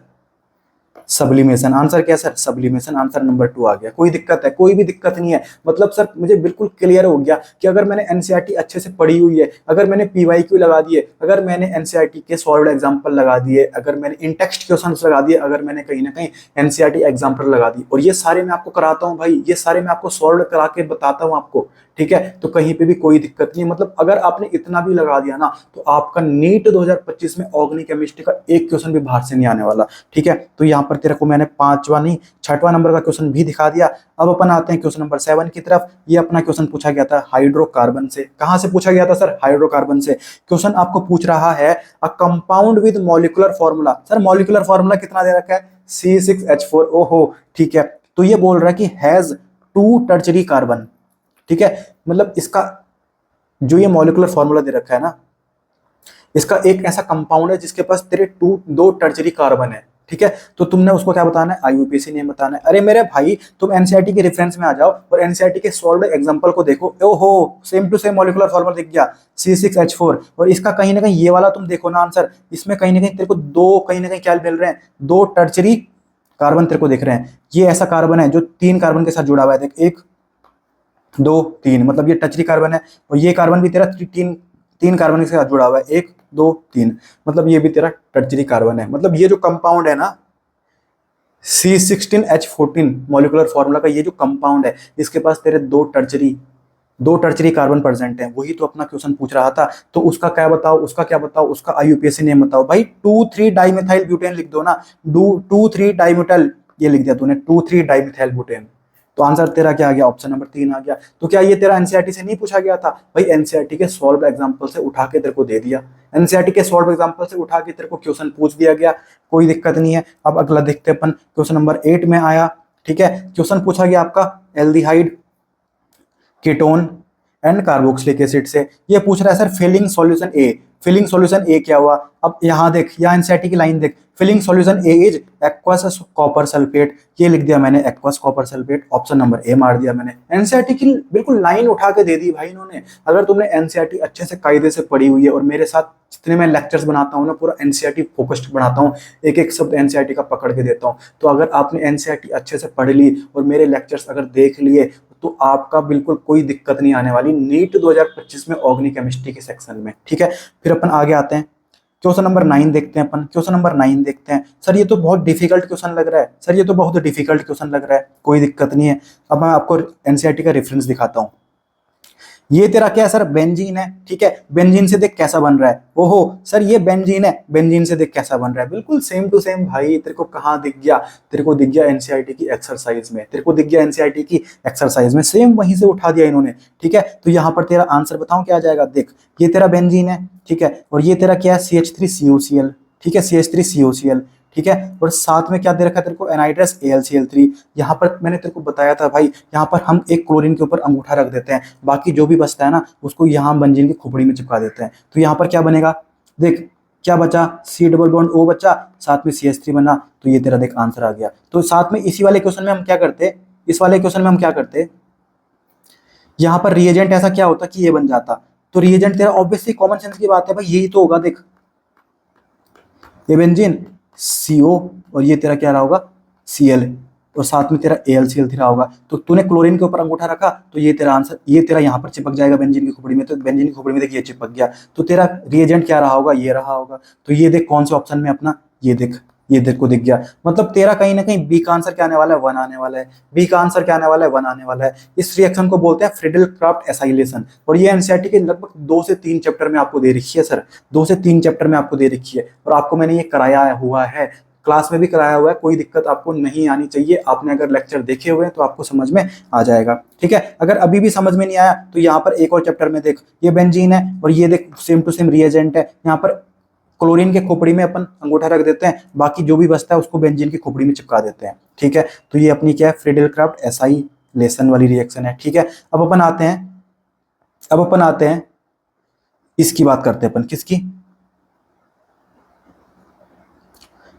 सब्लिमेशन। आंसर क्या है सर, सब्लिमेशन। आंसर नंबर 2 आ गया। कोई दिक्कत है, कोई भी दिक्कत नहीं है। मतलब सर मुझे बिल्कुल क्लियर हो गया कि अगर मैंने एनसीईआरटी अच्छे से पढ़ी हुई है, अगर मैंने पीवाईक्यू लगा दिए, अगर मैंने एनसीईआरटी के सॉल्व्ड एग्जांपल लगा दिए, अगर मैंने इन टेक्स्ट क्वेश्चंस लगा दिए, अगर मैंने कहीं ना कहीं एनसीईआरटी एग्जांपल लगा दी, और ये सारे मैं आपको कराता हूं भाई, ये सारे मैं आपको सॉल्व करा के बताता हूं आपको, ठीक है, तो कहीं पे भी कोई दिक्कत नहीं है। मतलब अगर आपने इतना भी लगा दिया ना, तो आपका नीट 2025 में ऑर्गेनिक केमिस्ट्री का एक क्वेश्चन भी बाहर से नहीं आने वाला। ठीक है, तो यहाँ पर तेरे को मैंने 5वां नहीं 6वां नंबर का क्वेश्चन भी दिखा दिया। अब अपन आते हैं क्वेश्चन नंबर 7 की तरफ। ये अपना क्वेश्चन पूछा गया था हाइड्रोकार्बन से। कहां से पूछा गया था सर, हाइड्रोकार्बन से। क्वेश्चन आपको पूछ रहा है a compound with molecular formula. Sir molecular formula कितना दे रखा है, C6H4। ओहो, ठीक है, तो ये बोल रहा है कि हैज 2 टर्शरी कार्बन। ठीक है, मतलब इसका जो ये मॉलिक्यूलर फॉर्मूला दे रखा है ना, इसका एक ऐसा कंपाउंड है जिसके पास तेरे 2 टर्शरी कार्बन है। ठीक है, तो तुमने उसको क्या बताना है, आईयूपीएसी नेम बताना है। अरे मेरे भाई, तुम एनसीईआरटी के रेफरेंस में आ जाओ और एनसीईआरटी के सॉल्व्ड एग्जांपल को देखो। ओहो, same to same molecular formula दिख गया, C6H4। और इसका कहीं ना कहीं ये वाला तुम देखो ना आंसर, इसमें कहीं ना कहीं तेरे को 2 कहीं ना कहीं क्या मिल रहे हैं, 2 टर्शरी कार्बन तेरे को दिख रहे हैं। ये ऐसा कार्बन है जो 3 कार्बन के साथ जुड़ा हुआ है। देख, 1 2 3, मतलब ये टर्शरी कार्बन है। और ये कार्बन भी तेरा 3 कार्बन के साथ जुड़ा हुआ है, 1 2 3, मतलब ये भी तेरा टर्शरी कार्बन है। मतलब ये जो कंपाउंड है ना, C16H14 मॉलिक्यूलर फॉर्मूला का ये जो कंपाउंड है, इसके पास तेरे 2 टर्शरी कार्बन प्रेजेंट है। वही तो अपना क्वेश्चन पूछ रहा था। तो उसका क्या बताओ, उसका क्या बताओ, उसका आईयूपीएसी नेम बताओ भाई। 2,3 डाइमिथाइल ब्यूटेन लिख दो ना, 2,3 डाइमिथाइल, ये लिख दिया तूने 2,3 डाइमिथाइल ब्यूटेन। तो आंसर तेरा क्या आ गया, ऑप्शन नंबर 3 आ गया। तो क्या ये तेरा एनसीईआरटी से नहीं पूछा गया था भाई, एनसीईआरटी के सॉल्व एग्जांपल से उठा के तेरे को दे दिया। एनसीईआरटी के सॉल्व एग्जांपल से उठा के तेरे को क्वेश्चन पूछ दिया गया, कोई दिक्कत नहीं है। अब अगला देखते हैं अपन, क्वेश्चन नंबर 8 में आया। ठीक है, क्वेश्चन पूछा गया आपका aldehyde, ketone and carboxylic acid से। ये पूछ रहा है सर फिलिंग सॉल्यूशन ए। फिलिंग सॉल्यूशन ए क्या हुआ, अब यहाँ देख, यहाँ एनसीईआरटी की लाइन देख, filling solution A is aqueous copper sulphate. ये लिख दिया मैंने, aqueous copper sulphate, option number A मार दिया मैंने। एनसीईआरटी की बिल्कुल लाइन उठा के दे दी भाई इन्होंने। अगर तुमने एनसीईआरटी अच्छे से कायदे से पढ़ी हुई है, और मेरे साथ जितने मैं लेक्चर्स बनाता हूँ ना, पूरा एनसीईआरटी फोकस्ड बनाता हूँ, एक एक शब्द एनसीईआरटी का पकड़ के देता हूँ। तो अगर आपने एनसीईआरटी अच्छे से पढ़ ली और मेरे लेक्चर्स अगर देख लिए, तो आपका बिल्कुल कोई दिक्कत नहीं आने वाली नीट 2025 में ऑर्गेनिक केमिस्ट्री के सेक्शन में। ठीक है, फिर अपन आगे आते हैं, क्वेश्चन नंबर 9 देखते हैं अपन। क्वेश्चन नंबर 9 देखते हैं। सर ये तो बहुत डिफिकल्ट क्वेश्चन लग रहा है, सर ये तो बहुत डिफिकल्ट क्वेश्चन लग रहा है। कोई दिक्कत नहीं है, अब मैं आपको एनसीईआरटी का रेफरेंस दिखाता हूँ। ये तेरा क्या है सर, बेंजीन है। ठीक है, बेंजीन से देख कैसा बन रहा है। ओहो सर, ये बेंजीन है, बेंजीन से देख कैसा बन रहा है। बिल्कुल सेम टू सेम भाई। तेरे को कहाँ दिख गया, तेरे को दिख गया एनसीईआरटी की एक्सरसाइज में, तेरे को दिख गया एनसीईआरटी की एक्सरसाइज में, सेम वहीं से उठा दिया इन्होंने। ठीक है, तो यहाँ पर तेरा आंसर बताऊं क्या आ जाएगा। देख, ये तेरा बेंजीन है, ठीक है, और ये तेरा क्या है, CH3COCl। ठीक है, CH3COCl। ठीक है, और साथ में क्या दे रखा है तेरे को, एनहाइड्रस AlCl3। यहाँ पर मैंने तेरे को बताया था भाई, यहाँ पर हम एक क्लोरीन के ऊपर अंगूठा रख देते हैं, बाकी जो भी बचता है ना, उसको यहाँ बेंजीन की खोपड़ी में चिपका देते हैं। तो यहाँ पर क्या बनेगा, देख क्या बचा, C डबल बॉन्ड O बचा, साथ में CH3 बना। तो ये तेरा देख आंसर आ गया। तो साथ में इसी वाले क्वेश्चन में हम क्या करते, इस वाले क्वेश्चन में हम क्या करते, यहाँ पर रिएजेंट ऐसा क्या होता कि ये बन जाता। तो रिएजेंट तेरा ऑब्वियसली कॉमन सेंस की बात है भाई, यही तो होगा। देख, ये बेंजीन CO, और ये तेरा क्या रहा होगा, Cl, और साथ में तेरा AlCl3 रहा होगा। तो तूने क्लोरीन के ऊपर अंगूठा रखा, तो ये तेरा आंसर, ये तेरा यहाँ पर चिपक जाएगा बेंजीन की खोपड़ी में। तो बेंजीन की खोपड़ी में देख ये चिपक गया, तो तेरा रिएजेंट क्या रहा होगा, ये रहा होगा। तो ये देख कौन से ऑप्शन में अपना, ये देख, ये देख को दिख गया। मतलब तेरा कहीं ना कहीं बी का आंसर क्या आने वाला है, 1 आने वाला है। बी का आंसर क्या आने वाला है, 1 आने वाला है। इस रिएक्शन को बोलते हैं फ्रीडल क्राफ्ट एसाइलेशन, और ये एनसीईआरटी के लगभग 2 से 3 चैप्टर में आपको दे रखी है सर, 2 से 3 चैप्टर में आपको दे रखी है। और आपको मैंने ये कराया हुआ है, क्लास में भी कराया हुआ है, कोई दिक्कत आपको नहीं आनी चाहिए। आपने अगर लेक्चर देखे हुए हैं तो आपको समझ में आ जाएगा। ठीक है, अगर अभी भी समझ में नहीं आया तो यहाँ पर एक और चैप्टर में देख, ये बेंजीन है, और ये देख सेम टू सेम रिएजेंट है। यहाँ पर क्लोरीन के खोपड़ी में अपन अंगूठा रख देते हैं, बाकी जो भी बचता है उसको बेंजीन की खोपड़ी में चिपका देते हैं। ठीक है, तो ये अपनी क्या है, फ्रीडल क्राफ्ट एसाइलेशन वाली रिएक्शन है। ठीक है, अब अपन आते हैं इसकी बात करते हैं अपन, किसकी।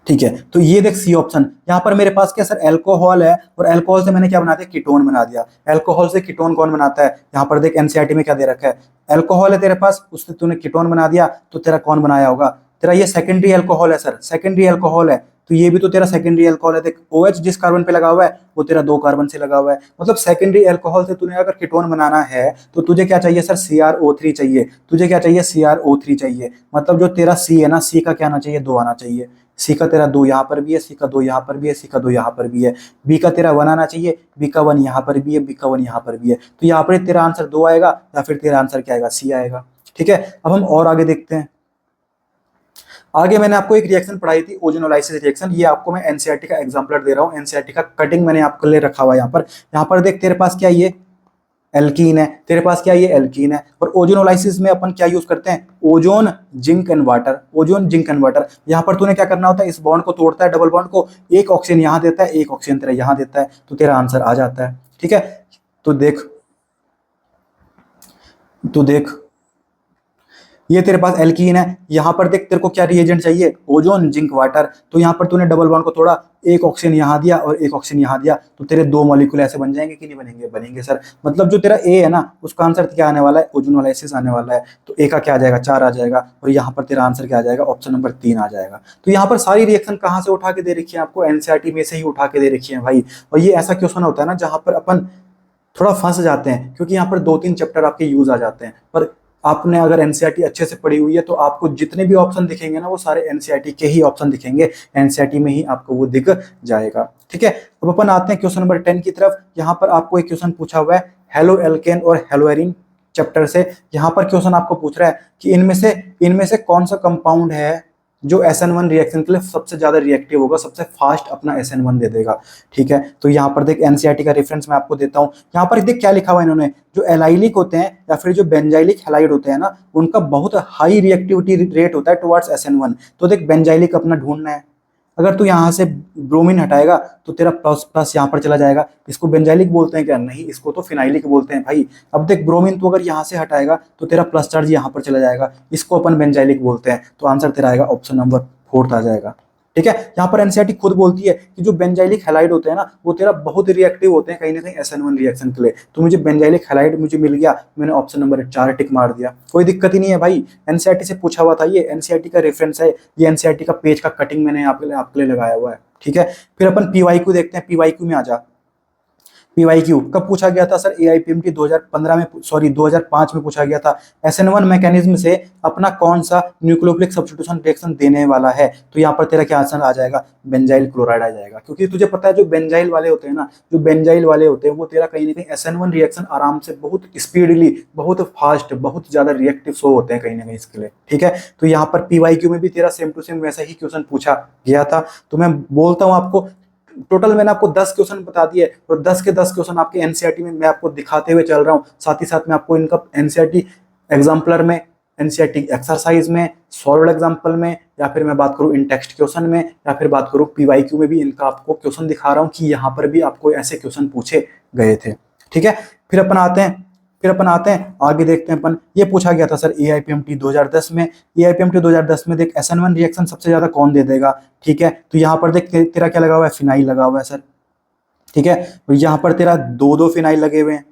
ठीक है, तो ये देख सी ऑप्शन, यहाँ पर मेरे पास क्या सर अल्कोहल है, और अल्कोहल से मैंने क्या बना दिया, कीटोन बना दिया। अल्कोहल से कीटोन कौन बनाता है, यहाँ पर देख एनसीईआरटी में क्या दे रखा है, अल्कोहल है तेरे पास, उससे तूने कीटोन बना दिया, तो तेरा कौन बनाया होगा, तेरा ये सेकेंडरी अल्कोहल है सर, सेकेंडरी अल्कोहल है, तो ये भी तो तेरा सेकेंडरी अल्कोहल है। देख OH जिस कार्बन पे लगा हुआ है वो तेरा 2 कार्बन से लगा हुआ है, मतलब सेकेंडरी अल्कोहल से तूने अगर कीटोन बनाना है तो तुझे क्या चाहिए सर, CrO3 चाहिए, तुझे क्या चाहिए, CrO3 चाहिए। मतलब जो तेरा C है ना, C का क्या आना चाहिए, 2 आना चाहिए। सी का तेरा 2 यहाँ पर भी है, सी का 2 यहाँ पर भी है, सी का 2 यहाँ पर भी है। बी का तेरा 1 आना चाहिए, बी का 1 यहाँ पर भी है, बी का 1 यहाँ पर भी है। तो यहाँ पर तेरा आंसर 2 आएगा, या फिर तेरा आंसर क्या आएगा, सी आएगा। ठीक है, अब हम और आगे देखते हैं। आगे मैंने आपको एक रिएक्शन पढ़ाई थी, ओजोनोलाइसिस रिएक्शन। ये आपको मैं एनसीईआरटी का एग्जांपलर दे रहा हूँ, एनसीईआरटी का कटिंग मैंने आपके लिए रखा हुआ है यहाँ पर देख तेरे पास क्या ये एल्कीन है, तेरे पास क्या ये एल्कीन है। और ओजोनोलाइसिस में अपन क्या यूज करते हैं, ozone zinc and water, ozone zinc and water. यहाँ पर तूने क्या करना होता है, इस बॉन्ड को तोड़ता है, डबल बॉन्ड को, एक ऑक्सीजन यहाँ देता है, एक ऑक्सीजन तेरा यहाँ देता है, तो तेरा आंसर आ जाता है। ठीक है, तो देख ये तेरे पास एल्कीन है, यहाँ पर देख तेरे को क्या रिएजेंट चाहिए, ओजोन जिंक वाटर। तो यहाँ पर तूने डबल बॉन्ड को तोड़ा, एक ऑक्सीजन यहाँ दिया और एक ऑक्सीजन यहाँ दिया, तो तेरे 2 मॉलिक्यूल ऐसे बन जाएंगे कि नहीं बनेंगे, बनेंगे सर। मतलब जो तेरा ए है ना, उसका आंसर क्या आने वाला है, ओजोनोलाइसिस आने वाला है। तो ए का क्या आ जाएगा, 4 आ जाएगा, और यहाँ पर तेरा आंसर क्या आ जाएगा, ऑप्शन नंबर 3 आ जाएगा। तो यहाँ पर सारी रिएक्शन कहाँ से उठा के दे रखी है आपको, एनसीईआरटी में से ही उठा के दे रखी है भाई। और ये ऐसा क्वेश्चन होता है ना जहाँ पर अपन थोड़ा फंस जाते हैं, क्योंकि यहाँ पर 2-3 चैप्टर आपके यूज आ जाते हैं। पर आपने अगर एनसीईआरटी अच्छे से पढ़ी हुई है तो आपको जितने भी ऑप्शन दिखेंगे ना, वो सारे एनसीईआरटी के ही ऑप्शन दिखेंगे, एनसीईआरटी में ही आपको वो दिख जाएगा। ठीक है, अब अपन आते हैं क्वेश्चन नंबर 10 की तरफ। यहाँ पर आपको एक क्वेश्चन पूछा हुआ है हेलो एल्केन और हेलोएरिन चैप्टर से। यहाँ पर क्वेश्चन आपको पूछ रहा है कि इनमें से कौन सा कंपाउंड है जो SN1 रिएक्शन के लिए सबसे ज्यादा रिएक्टिव होगा, सबसे फास्ट अपना SN1 दे देगा। ठीक है, तो यहाँ पर देख एनसीईआरटी का रेफरेंस मैं आपको देता हूँ। यहाँ पर देख क्या लिखा हुआ है इन्होंने, जो एलाइलिक होते हैं या फिर जो बेंजाइलिक हैलाइड होते हैं ना, उनका बहुत हाई रिएक्टिविटी रेट होता है टुवर्ड्स SN1। तो देख बेंजाइलिक अपना ढूंढना है, अगर तू यहाँ से ब्रोमीन हटाएगा तो तेरा प्लस प्लस यहाँ पर चला जाएगा। इसको बेंजाइलिक बोलते हैं क्या, नहीं, इसको तो फिनाइलिक बोलते हैं भाई। अब देख ब्रोमीन तो अगर यहाँ से हटाएगा तो तेरा प्लस चार्ज यहाँ पर चला जाएगा, इसको अपन बेंजाइलिक बोलते हैं। तो आंसर तेरा आएगा ऑप्शन नंबर 4 आ जाएगा। ठीक है, यहाँ पर एनसीईआरटी खुद बोलती है कि जो बेंजाइलिक हैलाइड होते हैं ना, वो तेरा बहुत रिएक्टिव होते हैं कहीं ना कहीं SN1 रिएक्शन के लिए। तो मुझे बेंजाइलिक हैलाइड मुझे मिल गया, मैंने ऑप्शन नंबर 4 टिक मार दिया, कोई दिक्कत ही नहीं है भाई। एनसीईआरटी से पूछा हुआ था, ये एनसीईआरटी का रेफरेंस है, ये एनसीईआरटी का पेज का कटिंग मैंने आपके लिए लगाया हुआ है। ठीक है, फिर अपन PYQ देखते हैं, PYQ में आ जा। PYQ कब पूछा गया था सर, AIPMT 2015 में, सॉरी 2005 में पूछा गया था। SN1 मैकेनिज्म से अपना कौन सा न्यूक्लियोफिलिक सब्स्टिट्यूशन रिएक्शन देने वाला है, तो यहाँ पर तेरा क्या आंसर आ जाएगा, बेंजाइल क्लोराइड आ जाएगा। क्योंकि तुझे पता है जो बेंजाइल वाले होते हैं ना, जो बेंजाइल वाले होते हैं वो तेरा कहीं ना कहीं SN1 रिएक्शन आराम से, बहुत स्पीडली, बहुत फास्ट, बहुत ज्यादा रिएक्टिव शो होते हैं कहीं ना कहीं इसके लिए। ठीक है, तो यहाँ पर PYQ में भी तेरा सेम टू सेम वैसा ही क्वेश्चन पूछा गया था। तो मैं बोलता हूँ आपको, टोटल मैंने आपको 10 क्वेश्चन बता दिए, और 10 के 10 क्वेश्चन आपके एनसीईआरटी में मैं आपको दिखाते हुए चल रहा हूँ। साथ ही साथ में आपको इनका एनसीईआरटी एग्जाम्पलर में, एनसीईआरटी एक्सरसाइज में, सॉल्व्ड एग्जाम्पल में, या फिर मैं बात करूँ इन टेक्स्ट क्वेश्चन में, या फिर बात करूँ PYQ में भी इनका आपको क्वेश्चन दिखा रहा हूँ कि यहाँ पर भी आपको ऐसे क्वेश्चन पूछे गए थे। ठीक है, फिर अपन आते हैं आगे देखते हैं अपन। ये पूछा गया था सर AIPMT 2010 में। AIPMT 2010 में देख SN1 रिएक्शन सबसे ज्यादा कौन दे देगा। ठीक है, तो यहाँ पर देख तेरा क्या लगा हुआ है, फिनाइल लगा हुआ है सर। ठीक है, तो यहाँ पर तेरा 2 फिनाइल लगे हुए हैं।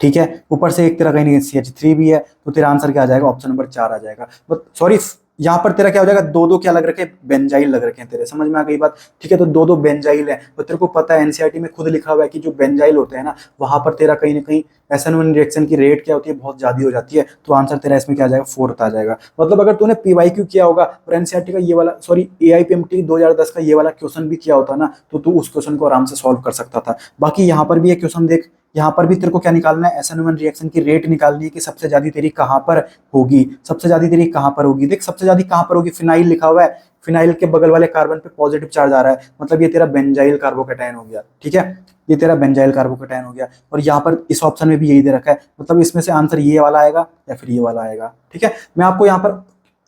ठीक है, ऊपर से एक तेरा कहीं ना कहीं CH3 भी है, तो तेरा आंसर क्या आ जाएगा, ऑप्शन नंबर 4 आ जाएगा। सॉरी, यहाँ पर तेरा क्या हो जाएगा, 2 क्या लग रखे, बेंजाइल लग रखे हैं तेरे, समझ में आ गई बात। ठीक है, तो 2 बेंजाइल है, तो तेरे को पता है एनसीईआरटी में खुद लिखा हुआ है कि जो बेंजाइल होते हैं ना, वहां पर तेरा कहीं ना कहीं SN1 रिएक्शन की रेट क्या होती है, बहुत ज्यादा हो जाती है। तो आंसर तेरा इसमें क्या आ जाएगा, 4 आ जाएगा। मतलब अगर तूने PYQ किया होगा और एनसीईआरटी का ये वाला, सॉरी AIPMT 2010 का ये वाला क्वेश्चन भी किया होता ना, तो तू उस क्वेश्चन को आराम से सॉल्व कर सकता था। बाकी यहाँ पर भी एक क्वेश्चन देख, यहाँ पर भी तेरे को क्या निकालना है, SN1 रिएक्शन की रेट निकालनी है कि सबसे ज्यादा तेरी कहाँ पर होगी, सबसे ज्यादा तेरी कहाँ पर होगी। देख सबसे ज्यादा कहाँ पर होगी, फिनाइल लिखा हुआ है, फिनाइल के बगल वाले कार्बन पे पॉजिटिव चार्ज आ रहा है, मतलब ये तेरा बेंजाइल कार्बोकेटायन हो गया। ठीक है, ये तेरा बेंजाइल कार्बोकेटायन हो गया, और यहाँ पर इस ऑप्शन में भी यही दे रखा है, मतलब इसमें से आंसर ये वाला आएगा या फिर ये वाला आएगा। ठीक है, मैं आपको यहाँ पर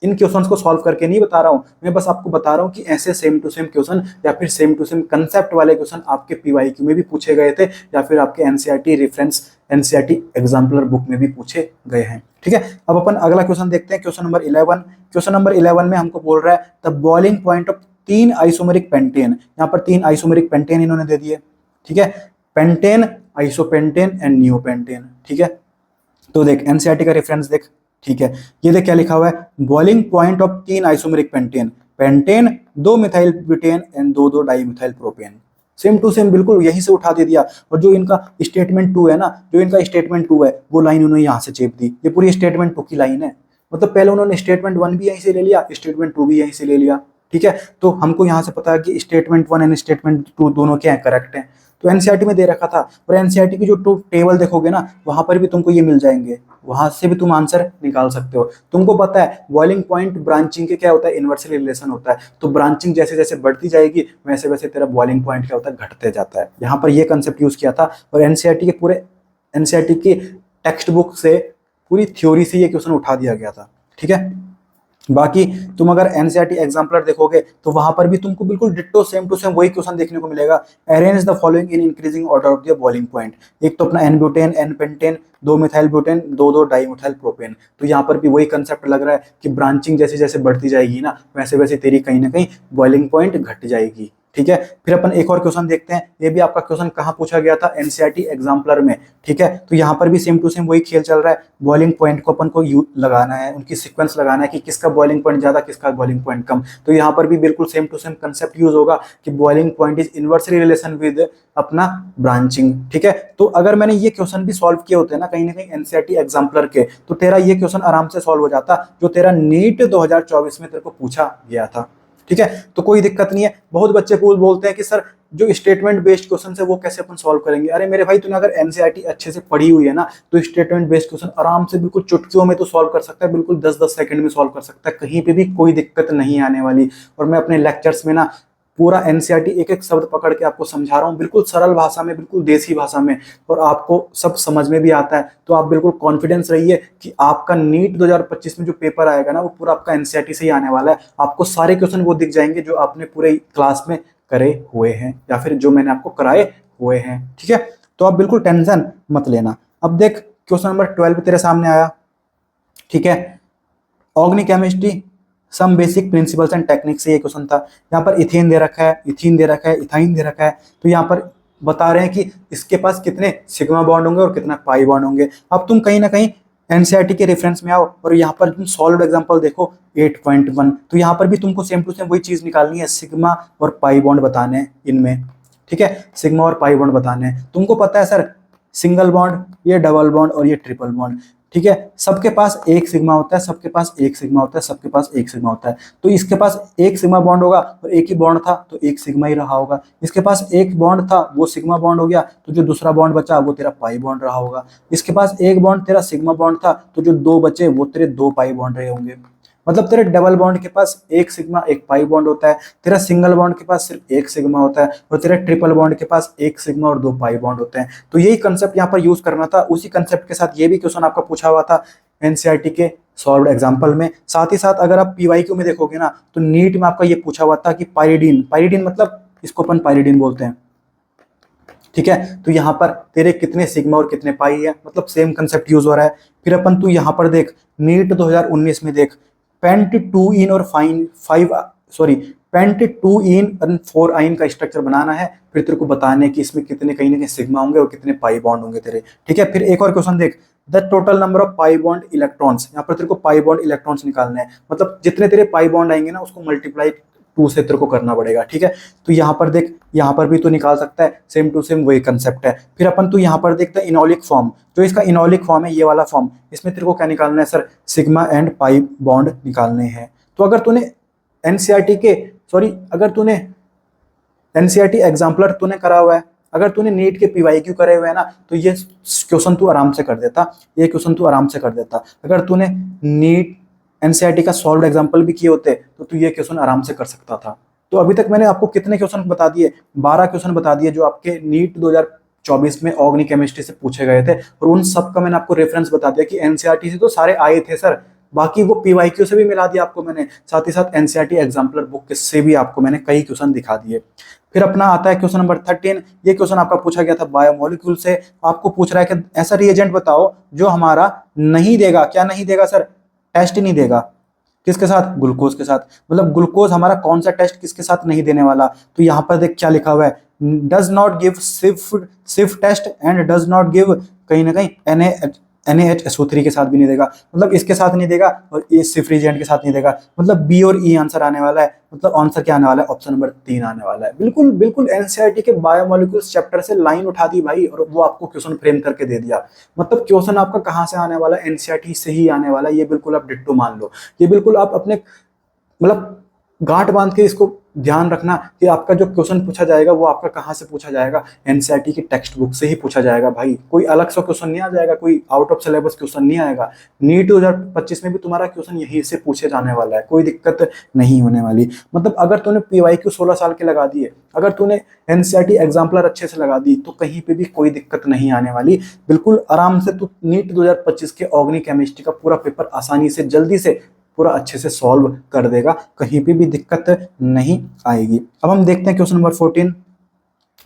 इन क्वेश्चंस को सॉल्व करके नहीं बता रहा हूं, मैं बस आपको बता रहा हूं कि ऐसे सेम टू सेम क्वेश्चन या फिर सेम टू सेम कंसेप्ट वाले क्वेश्चन आपके पीवाईक्यू में भी पूछे गए थे या फिर आपके NCERT reference NCERT exemplar book में भी पूछे गए हैं। ठीक है, अब अपन अगला क्वेश्चन देखते हैं, क्वेश्चन नंबर 11। क्वेश्चन नंबर 11 में हमको बोल रहा है the boiling point of 3 isomeric pentane. यहाँ पर 3 आइसोमेरिक पेंटेन इन्होंने दे दिए। ठीक है, पेंटेन, आइसोपेंटेन एंड नियोपेंटेन। ठीक है, तो देख एनसीईआरटी का रेफरेंस देख। ठीक है, ये देख क्या लिखा हुआ है, boiling point of 3 isomeric pentane, pentane 2 methyl butane and 2 dimethyl propane. Same to same बिल्कुल यहीं से उठा दे दिया। और जो इनका स्टेटमेंट 2 है ना, जो इनका स्टेटमेंट 2 है वो लाइन उन्होंने यहाँ से चेप दी। ये पूरी स्टेटमेंट 2 की लाइन है। मतलब पहले उन्होंने स्टेटमेंट 1 भी यहीं से ले लिया, स्टेटमेंट 2 भी यहीं से ले लिया। ठीक है, तो हमको यहाँ से पता है कि स्टेटमेंट 1 एंड स्टेटमेंट 2 दोनों क्या है, करेक्ट है। तो एनसीईआरटी में दे रखा था, और एनसीईआरटी की जो टेबल देखोगे ना वहां पर भी तुमको ये मिल जाएंगे, वहां से भी तुम आंसर निकाल सकते हो। तुमको पता है बॉइलिंग पॉइंट ब्रांचिंग के क्या होता है, इन्वर्सली रिलेशन होता है। तो ब्रांचिंग जैसे जैसे बढ़ती जाएगी वैसे वैसे तेरा बॉइलिंग पॉइंट क्या होता है, घटते जाता है। यहाँ पर ये कंसेप्ट यूज किया था, और एनसीईआरटी के पूरे एनसीईआरटी की टेक्स्ट बुक से पूरी थ्योरी से ये क्वेश्चन उठा दिया गया था। ठीक है, बाकी तुम अगर एनसीईआरटी एग्जाम्पलर देखोगे तो वहां पर भी तुमको बिल्कुल डिट्टो सेम टू सेम वही क्वेश्चन देखने को मिलेगा। Arrange the following in increasing order of the boiling point. एक तो अपना n butane, n pentane, 2 methyl butane, 2 dimethyl propane. तो यहाँ पर भी वही कंसेप्ट लग रहा है कि ब्रांचिंग जैसे जैसे बढ़ती जाएगी ना वैसे वैसे तेरी कहीं ना कहीं बॉइलिंग पॉइंट घट जाएगी। ठीक है, फिर अपन एक और क्वेश्चन देखते हैं। ये भी आपका क्वेश्चन कहाँ पूछा गया था, एनसीईआरटी एग्जाम्पलर में। ठीक है, तो यहाँ पर भी सेम टू सेम वही खेल चल रहा है। बॉइलिंग पॉइंट को अपन को लगाना है, उनकी सीक्वेंस लगाना है कि किसका बॉइलिंग पॉइंट ज्यादा, किसका बॉइलिंग पॉइंट कम। तो यहाँ पर भी बिल्कुल same to same concept use होगा कि boiling point is inversely relation with अपना ब्रांचिंग। ठीक है, तो अगर मैंने ये क्वेश्चन भी सॉल्व किए होते ना कहीं ना कहीं एनसीईआरटी एग्जाम्पलर के, तो तेरा ये क्वेश्चन आराम से सॉल्व हो जाता जो तेरा नीट 2024 में तेरे को पूछा गया था। ठीक है, तो कोई दिक्कत नहीं है। बहुत बच्चे बोलते हैं कि सर जो स्टेटमेंट बेस्ड क्वेश्चन है वो कैसे अपन सॉल्व करेंगे। अरे मेरे भाई, तूने अगर एनसीईआरटी अच्छे से पढ़ी हुई है ना तो स्टेटमेंट बेस्ड क्वेश्चन आराम से बिल्कुल चुटकियों में तो सॉल्व कर सकता है, बिल्कुल 10-10 सेकंड में सॉल्व कर सकता है, कहीं पे भी कोई दिक्कत नहीं आने वाली। और मैं अपने लेक्चर्स में ना पूरा एनसीईआरटी एक एक शब्द पकड़ के आपको समझा रहा हूँ, बिल्कुल सरल भाषा में, बिल्कुल देसी भाषा में, और आपको सब समझ में भी आता है। तो आप बिल्कुल कॉन्फिडेंस रहिए कि आपका नीट 2025 में जो पेपर आएगा ना वो पूरा आपका एनसीईआरटी से ही आने वाला है। आपको सारे क्वेश्चन वो दिख जाएंगे जो आपने पूरे क्लास में करे हुए हैं या फिर जो मैंने आपको कराए हुए हैं। ठीक है, तो आप बिल्कुल टेंशन मत लेना। अब देख क्वेश्चन नंबर 12 तेरे सामने आया। ठीक है, organic chemistry some basic principles and techniques से ये क्वेश्चन था। यहाँ पर इथेन दे रखा है, इथीन दे रखा है, इथाइन दे रखा है। तो यहाँ पर बता रहे हैं कि इसके पास कितने सिग्मा बॉन्ड होंगे और कितना पाई बॉन्ड होंगे। अब तुम कहीं ना कहीं एनसीईआरटी के रेफरेंस में आओ और यहाँ पर तुम सॉल्व एग्जांपल देखो 8.1। तो यहाँ पर भी तुमको सेम टू सेम वही चीज निकालनी है, सिग्मा और पाई बॉन्ड बताने हैं इनमें। ठीक है, सिग्मा और पाई बॉन्ड बताने हैं। तुमको पता है सर सिंगल बॉन्ड, ये डबल बॉन्ड और ये ट्रिपल बॉन्ड। ठीक है, सबके पास एक सिग्मा होता है, सबके पास एक सिग्मा होता है, सबके पास एक सिग्मा होता है। तो इसके पास एक सिग्मा बॉन्ड होगा और एक ही बॉन्ड था तो एक सिग्मा ही रहा होगा। इसके पास एक बॉन्ड था वो सिग्मा बॉन्ड हो गया, तो जो दूसरा बॉन्ड बचा वो तेरा पाई बॉन्ड रहा होगा। इसके पास एक बॉन्ड तेरा सिग्मा बॉन्ड था तो जो 2 बचे वो तेरे 2 पाई बॉन्ड रहे होंगे। मतलब तेरे डबल बॉन्ड के पास एक सिग्मा एक पाई बॉन्ड होता है, तेरा सिंगल बॉन्ड के पास सिर्फ एक सिग्मा होता है, और तेरा ट्रिपल बॉन्ड के पास एक सिग्मा और 2 पाई बॉन्ड होते हैं। तो यही कंसेप्ट यहाँ पर यूज करना था। उसी कंसेप्ट के साथ ये भी क्वेश्चन आपका पूछा हुआ था एनसीईआरटी के सॉल्व्ड एग्जांपल में। साथ ही साथ अगर आप पीवाईक्यू में देखोगे ना तो नीट में आपका ये पूछा हुआ था कि पाइरिडीन, पाइरिडीन मतलब इसको अपन पाइरिडीन बोलते हैं। ठीक है, तो यहाँ पर तेरे कितने सिग्मा और कितने पाई है, मतलब सेम कंसेप्ट यूज हो रहा है। फिर अपन तू यहाँ पर देख नीट 2019 में देख पेंट 2 इन और पेंट 2 इन और 4 आइन का स्ट्रक्चर बनाना है। फिर तेरे को बताने कि इसमें कितने कहीं ना कहीं सिग्मा होंगे और कितने पाई बॉन्ड होंगे तेरे। ठीक है, फिर एक और क्वेश्चन देख the total number of pi bond electrons. यहाँ पर तेरे को पाई बॉन्ड इलेक्ट्रॉन्स निकालने हैं, मतलब जितने तेरे पाई बॉन्ड आएंगे ना उसको मल्टीप्लाई 2 से तेरे को करना पड़ेगा। ठीक है, तो यहाँ पर देख, यहाँ पर भी तो निकाल सकता है, सेम टू सेम वही कंसेप्ट है। फिर अपन तो यहाँ पर देखते हैं इनोलिक फॉर्म, जो इसका इनोलिक फॉर्म है ये वाला फॉर्म, इसमें तेरे को क्या निकालना है sir, sigma and pi bond निकालने हैं। तो अगर तूने एनसीईआरटी एग्जाम्पलर तूने करा हुआ है, अगर तूने नीट के पीवाईक्यू करे हुए हैं ना तो ये क्वेश्चन तू आराम से कर देता, ये क्वेश्चन तू आराम से कर देता। अगर तूने नीट एनसीईआरटी का सॉल्व्ड एग्जांपल भी किए होते तो तू ये क्वेश्चन आराम से कर सकता था। तो अभी तक मैंने आपको कितने क्वेश्चन बता दिए, 12 क्वेश्चन बता दिए जो आपके नीट 2024 में ऑर्गेनिक केमिस्ट्री से पूछे गए थे, और उन सब का मैंने आपको रेफरेंस बता दिया कि एनसीईआरटी से तो सारे आए थे सर, बाकी वो पीवाईक्यू से भी मिला दिया आपको मैंने, साथ ही साथ एनसीईआरटी एग्जाम्पलर बुक से भी आपको मैंने कई क्वेश्चन दिखा दिए। फिर अपना आता है क्वेश्चन नंबर 13। ये क्वेश्चन आपका पूछा गया था बायोमोलिक्यूल से। आपको पूछ रहा है कि ऐसा रिएजेंट बताओ जो हमारा नहीं देगा, क्या नहीं देगा सर, टेस्ट नहीं देगा, किसके साथ, ग्लूकोज के साथ। मतलब ग्लूकोज हमारा कौन सा टेस्ट किसके साथ नहीं देने वाला, तो यहां पर देख क्या लिखा हुआ है, does not give Schiff test and does not give कहीं ना कहीं NaHSO3 के साथ भी नहीं देगा, मतलब इसके साथ नहीं देगा और ये सिफ रिएजेंट के साथ नहीं देगा। मतलब बी और ई आंसर आने वाला है, मतलब आंसर क्या आने वाला है, ऑप्शन नंबर 3 आने वाला है। बिल्कुल बिल्कुल एनसीईआरटी के बायोमोलिक्यूल्स चैप्टर से लाइन उठा दी भाई, और वो आपको क्वेश्चन फ्रेम करके दे दिया। मतलब क्वेश्चन आपका कहां से आने वाला है, एनसीईआरटी से ही आने वाला है, ये बिल्कुल आप डिट्टो मान लो। ये बिल्कुल आप अपने मतलब गांठ बांध के इसको ध्यान रखना कि आपका जो क्वेश्चन पूछा जाएगा वो आपका कहां से पूछा जाएगा, एनसीईआरटी की टेक्स्ट बुक से ही पूछा जाएगा भाई। कोई अलग सा क्वेश्चन नहीं आ जाएगा, कोई आउट ऑफ सिलेबस क्वेश्चन नहीं आएगा। नीट 2025 में भी तुम्हारा क्वेश्चन यहीं से पूछे जाने वाला है, कोई दिक्कत नहीं होने वाली। मतलब अगर तूने पीवाईक्यू 16 साल के लगा दिए, अगर तूने एनसीईआरटी एग्जाम्पलर अच्छे से लगा दी, तो कहीं पे भी कोई दिक्कत नहीं आने वाली। बिल्कुल आराम से तू नीट 2025 के ऑर्गेनिक केमिस्ट्री का पूरा पेपर आसानी से जल्दी से पूरा अच्छे से सॉल्व कर देगा, कहीं पे भी दिक्कत नहीं आएगी। अब हम देखते हैं क्वेश्चन नंबर 14।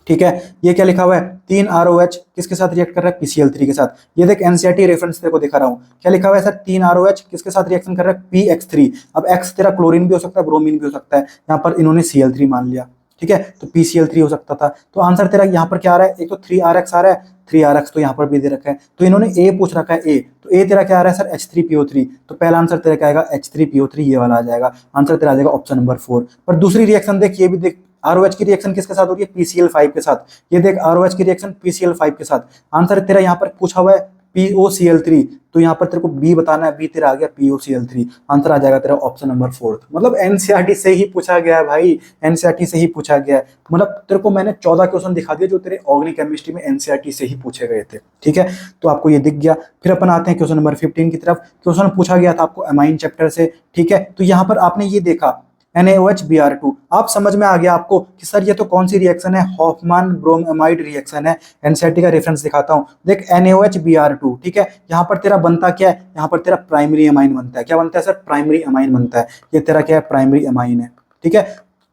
ठीक है, ये क्या लिखा हुआ है, 3 ROH किसके साथ रिएक्ट कर रहा है, PCl3 के साथ। ये देख एनसीईआरटी रेफरेंस तेरे को दिखा रहा हूं, क्या लिखा हुआ है सर, 3 ROH किसके साथ रिएक्शन कर रहा है, PX3। अब X तेरा क्लोरीन भी हो सकता है, ब्रोमीन भी हो सकता है, यहाँ पर इन्होंने Cl3 मान लिया। ठीक है, तो PCl3 हो सकता था। तो आंसर तेरा यहाँ पर क्या आ रहा है, एक तो 3RX आ रहा है, 3RX तो यहाँ पर भी दे रखा है, तो इन्होंने A पूछ रखा है A, तो A तेरा क्या आ रहा है सर, H3PO3। तो पहला आंसर तेरा क्या आएगा, H3PO3, ये वाला आ जाएगा। आंसर तेरा आ जाएगा ऑप्शन नंबर 4। पर दूसरी रिएक्शन देख, ये भी देख, ROH की रिएक्शन किसके साथ हो रही है, PCl5 के साथ। ये देख ROH की रिएक्शन PCl5 के साथ। आंसर तेरा यहाँ पर पूछा हुआ है POCl3, तो यहाँ पर तेरे को B बताना है, B तेरा आ गया POCl3। आंसर आ जाएगा तेरा ऑप्शन नंबर 4। मतलब एनसीईआरटी से ही पूछा गया है भाई, एनसीईआरटी से ही पूछा गया है। मतलब तेरे को मैंने 14 क्वेश्चन दिखा दिए जो तेरे ऑर्गेनिक केमिस्ट्री में एनसीईआरटी से ही पूछे गए थे। ठीक है, तो आपको ये दिख गया। फिर अपन आते हैं क्वेश्चन नंबर 15 की तरफ। क्वेश्चन पूछा गया था आपको अमाइन चैप्टर से। ठीक है, तो यहाँ पर आपने ये देखा NaOH Br2, आप समझ में आ गया आपको कि सर ये तो कौन सी रिएक्शन है, हॉफमैन ब्रोमाइड रिएक्शन है। एनसीईआरटी का रेफरेंस दिखाता हूं, देख NaOH Br2। ठीक है, यहाँ पर तेरा बनता क्या है, यहाँ पर तेरा प्राइमरी अमाइन बनता है। क्या बनता है सर, प्राइमरी अमाइन बनता है। ये तेरा क्या है, प्राइमरी अमाइन है। ठीक है,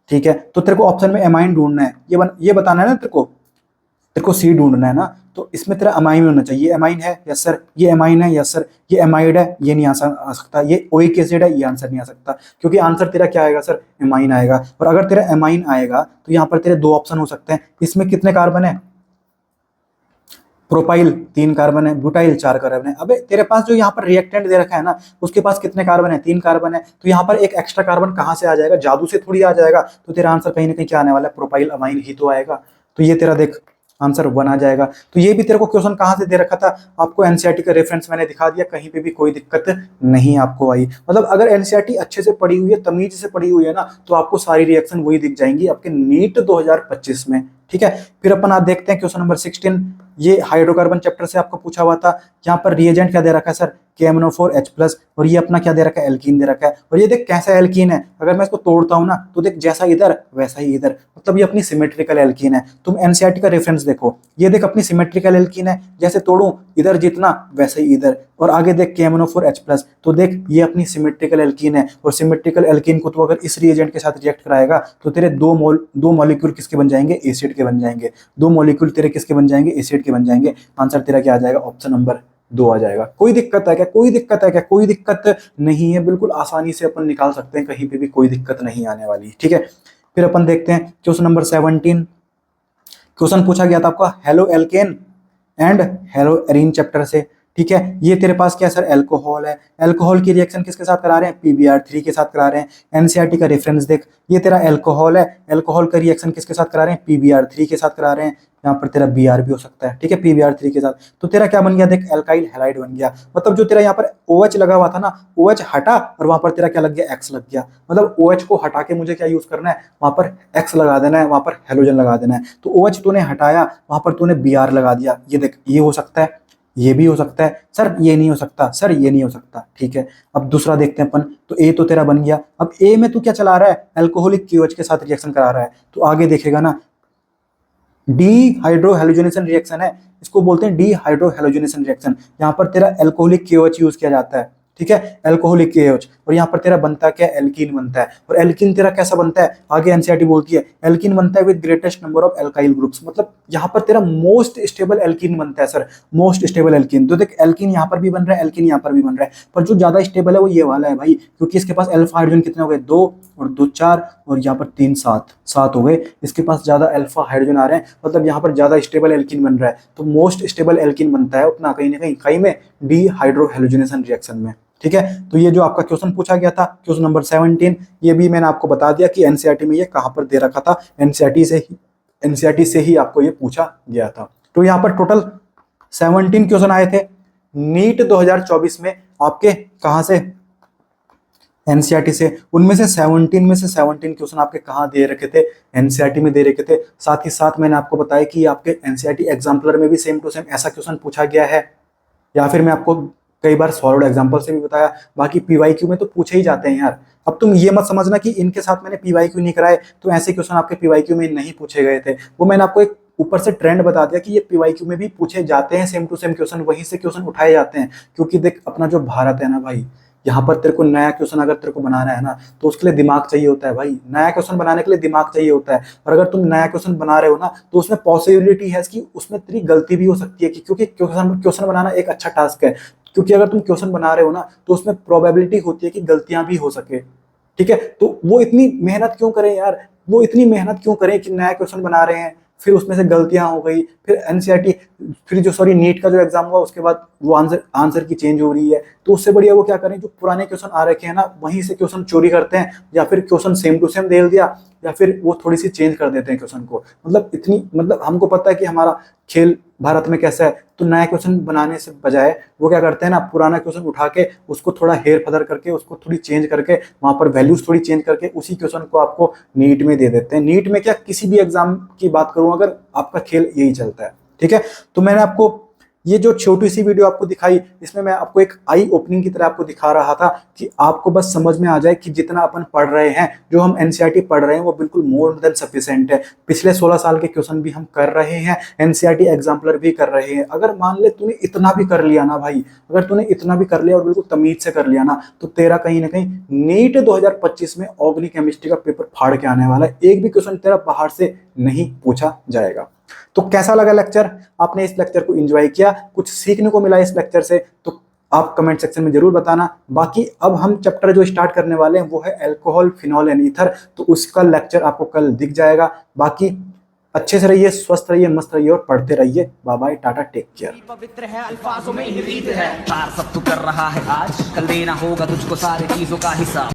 ठीक है, तो तेरे को ऑप्शन में अमाइन ढूंढना है, ये बताना है ना तेरे को सी ढूंढना है ना। तो इसमें तेरा अमाइन होना चाहिए, अमाइन है, यस सर, ये अमाइन है, यस सर, ये एमाइड है, ये नहीं आ सकता, ये ओइक एसिड है, ये आंसर नहीं आ सकता, क्योंकि आंसर तेरा क्या आएगा सर, एमाइन आएगा। और अगर तेरा एमाइन आएगा तो यहाँ पर तेरे 2 ऑप्शन हो सकते हैं। इसमें कितने कार्बन है, प्रोपाइल 3 कार्बन है, ब्यूटाइल 4 कार्बन है। अबे तेरे पास जो यहाँ पर रिएक्टेंट दे रखा है ना, उसके पास कितने कार्बन है, 3 कार्बन है। तो यहाँ पर एक एक्स्ट्रा कार्बन कहाँ से आ जाएगा, जादू से थोड़ी आ जाएगा। तो तेरा आंसर कहीं ना कहीं क्या आने वाला है, प्रोपाइल अमाइन ही तो आएगा। तो ये तेरा देख आंसर 1 आ जाएगा। तो ये भी तेरे को क्वेश्चन कहाँ से दे रखा था, आपको एनसीईआरटी का रेफरेंस मैंने दिखा दिया, कहीं पे भी कोई दिक्कत नहीं आपको आई। मतलब अगर एनसीईआरटी अच्छे से पढ़ी हुई है, तमीज से पढ़ी हुई है ना, तो आपको सारी रिएक्शन वही दिख जाएंगी आपके नीट 2025 में। ठीक है, फिर अपन आप देखते हैं क्वेश्चन नंबर 16। ये हाइड्रोकार्बन चैप्टर से आपको पूछा हुआ था। यहाँ पर रिएजेंट क्या दे रखा है सर, KMNO4H+, और ये अपना क्या दे रखा है, एल्कीन दे रखा है। और ये देख कैसा एल्कीन है, अगर मैं इसको तोड़ता हूं ना, तो देख जैसा इधर वैसा ही इधर, मतलब ये अपनी सिमेट्रिकल एल्कीन है। तुम एनसीईआरटी का रेफरेंस देखो, ये देख अपनी सिमेट्रिकल एल्कीन है, जैसे तोड़ूं इधर जितना वैसे ही इधर। और आगे देख KMNO4H+, तो देख ये अपनी सिमेट्रिकल एल्कीन है, और सिमेट्रिकल एल्कीन को तो अगर इस रिएजेंट के साथ रिएक्ट कराएगा तो तेरे दो मॉलिक्यूल किसके बन जाएंगे, एसिड के बन जाएंगे। 2 मॉलिक्यूल तेरे किसके बन जाएंगे, एसिड के बन जाएंगे। आंसर तेरा क्या आ जाएगा, ऑप्शन नंबर 2 आ जाएगा। कोई दिक्कत है क्या, कोई दिक्कत है क्या, कोई दिक्कत नहीं है, बिल्कुल आसानी से अपन निकाल सकते हैं, कहीं पे भी कोई दिक्कत नहीं आने वाली। ठीक है, फिर अपन देखते हैं क्वेश्चन नंबर 17। क्वेश्चन पूछा गया था आपका halo alkane and hello arene chapter से। ठीक है, ये तेरे पास क्या सर, एल्कोहल है। एल्कोहल की रिएक्शन किसके साथ करा रहे हैं, PBr3 के साथ करा रहे हैं। एनसीईआरटी का रेफरेंस देख, ये तेरा एल्कोहल है, एल्कोहल का रिएक्शन किसके साथ करा रहे हैं, PBr3 के साथ करा रहे हैं। यहाँ पर तेरा Br भी हो सकता है। ठीक है, PBr3 के साथ, तो तेरा क्या बन गया, देख एल्काइल हैलाइड बन गया। मतलब जो तेरा यहाँ पर OH लगा हुआ था ना, OH हटा और वहां पर तेरा क्या लग गया, X लग गया। मतलब OH को हटा के मुझे क्या यूज करना है, वहां पर X लगा देना है, वहां पर हेलोजन लगा देना है। तो OH तूने हटाया, वहां पर तूने Br लगा दिया। ये देख, ये हो सकता है, ये भी हो सकता है सर, ये नहीं हो सकता सर, ये नहीं हो सकता। ठीक है, अब दूसरा देखते हैं अपन। तो ए तो तेरा बन गया। अब ए में तू क्या चला रहा है, अल्कोहलिक QH के साथ रिएक्शन करा रहा है। तो आगे देखेगा ना, डीहाइड्रोहेलोजनेशन रिएक्शन है, इसको बोलते हैं डीहाइड्रोहेलोजनेशन रिएक्शन। यहाँ पर तेरा अल्कोहलिक KOH यूज किया जाता है। ठीक है, एल्कोहलिक एच। और यहाँ पर तेरा बनता क्या है, एल्कीन बनता है। और एल्कीन तेरा कैसा बनता है, आगे एनसीईआरटी बोलती है एल्कीन बनता है with greatest number of alkyl groups, मतलब यहाँ पर तेरा मोस्ट स्टेबल एल्कीन बनता है सर, मोस्ट स्टेबल एल्कीन। तो देख एल्कीन यहाँ पर भी बन रहा है, एल्कीन यहाँ पर भी बन रहा है, पर जो ज्यादा स्टेबल है वो ये वाला है भाई, क्योंकि इसके पास अल्फा हाइड्रोजन कितने हो गए, 2 और 2 4 और यहाँ पर 3 7 हो गए। इसके पास ज्यादा अल्फा हाइड्रोजन आ रहे हैं, मतलब यहाँ पर ज्यादा स्टेबल एल्कीन बन रहा है। तो मोस्ट स्टेबल एल्कीन बनता है उतना कहीं ना कहीं में डी हाइड्रोहेलोजिनेशन रिएक्शन में। ठीक है, तो ये जो आपका क्वेश्चन पूछा गया था, क्वेश्चन नंबर 17, ये भी मैंने आपको बता दिया कि एनसीईआरटी में ये कहां पर दे रखा था, एनसीईआरटी से ही आपको ये पूछा गया था। तो यहाँ पर टोटल 17 क्वेश्चन आए थे नीट 2024 में आपके, कहां से, एनसीईआरटी से। उनमें से 17 क्वेश्चन आपके कहाँ दे रखे थे, एनसीईआरटी में दे रखे थे। साथ ही साथ मैंने आपको बताया कि आपके एनसीईआरटी एग्जाम्पलर में भी सेम टू सेम ऐसा क्वेश्चन पूछा गया है, या फिर मैं आपको कई बार सॉल्व्ड एग्जांपल से भी बताया। बाकी पीवाईक्यू में तो पूछे ही जाते हैं यार। अब तुम ये मत समझना कि इनके साथ मैंने पीवाईक्यू नहीं कराए तो ऐसे क्वेश्चन आपके पीवाईक्यू में नहीं पूछे गए थे, वो मैंने आपको एक ऊपर से ट्रेंड बता दिया कि ये पीवाईक्यू में भी पूछे जाते हैं, सेम टू सेम क्वेश्चन वहीं से क्वेश्चन उठाए जाते हैं। क्योंकि देख अपना जो भारत है ना भाई, यहाँ पर तेरे को नया क्वेश्चन अगर तेरे को बनाना है ना तो उसके लिए दिमाग चाहिए होता है भाई, नया क्वेश्चन बनाने के लिए दिमाग चाहिए होता है। और अगर तुम नया क्वेश्चन बना रहे हो ना तो उसमें पॉसिबिलिटी है कि उसमें तेरी गलती भी हो सकती है, क्योंकि क्वेश्चन बनाना एक अच्छा टास्क है। क्योंकि अगर तुम क्वेश्चन बना रहे हो ना तो उसमें प्रोबेबिलिटी होती है कि गलतियां भी हो सके। ठीक है, तो वो इतनी मेहनत क्यों करें यार, वो इतनी मेहनत क्यों करें कि नया क्वेश्चन बना रहे हैं, फिर उसमें से गलतियां हो गई, फिर एनसीईआरटी, फिर जो सॉरी नीट का जो एग्जाम हुआ उसके बाद वो आंसर की चेंज हो रही है। तो उससे बढ़िया वो क्या करें, जो पुराने क्वेश्चन आ रखे हैं ना वहीं से क्वेश्चन चोरी करते हैं, या फिर क्वेश्चन सेम टू सेम दे दिया, या फिर वो थोड़ी सी चेंज कर देते हैं क्वेश्चन को। मतलब हमको पता है कि हमारा खेल भारत में कैसा है, तो नया क्वेश्चन बनाने से बजाय वो क्या करते हैं ना, पुराना क्वेश्चन उठा के उसको थोड़ा हेर फदर करके, उसको थोड़ी चेंज करके, वहां पर वैल्यूज थोड़ी चेंज करके उसी क्वेश्चन को आपको नीट में दे देते हैं। नीट में क्या, किसी भी एग्जाम की बात करूं अगर, आपका खेल यही चलता है। ठीक है, तो मैंने आपको ये जो छोटी सी वीडियो आपको दिखाई, इसमें मैं आपको एक आई ओपनिंग की तरह आपको दिखा रहा था कि आपको बस समझ में आ जाए कि जितना अपन पढ़ रहे हैं, जो हम एनसीईआरटी पढ़ रहे हैं वो बिल्कुल मोर देन सफिशिएंट है। पिछले 16 साल के क्वेश्चन भी हम कर रहे हैं, एनसीईआरटी एग्जाम्पलर भी कर रहे हैं। अगर मान ले तूने इतना भी कर लिया ना भाई, अगर तूने इतना भी कर लिया और बिल्कुल तमीज से कर लिया ना, तो तेरा कहीं ना कहीं नीट 2025 में ऑर्गेनिक केमिस्ट्री का पेपर फाड़ के आने वाला है। एक भी क्वेश्चन तेरा बाहर से नहीं पूछा जाएगा। तो कैसा लगा लेक्चर, आपने इस लेक्चर को एंजॉय किया, कुछ सीखने को मिला इस लेक्चर से, तो आप कमेंट सेक्शन में जरूर बताना। बाकी अब हम चैप्टर जो स्टार्ट करने वाले हैं वो है अल्कोहल, फिनॉल एंड ईथर, तो उसका लेक्चर आपको कल दिख जाएगा। बाकी अच्छे से रहिए, स्वस्थ रहिए, मस्त रहिए और पढ़ते रहिए। Bye bye, tata, take care. पवित्र है अल्फाजों में ही रीत है, तार सब तू कर रहा है आज, कल देना होगा तुझको सारी चीजों का हिसाब।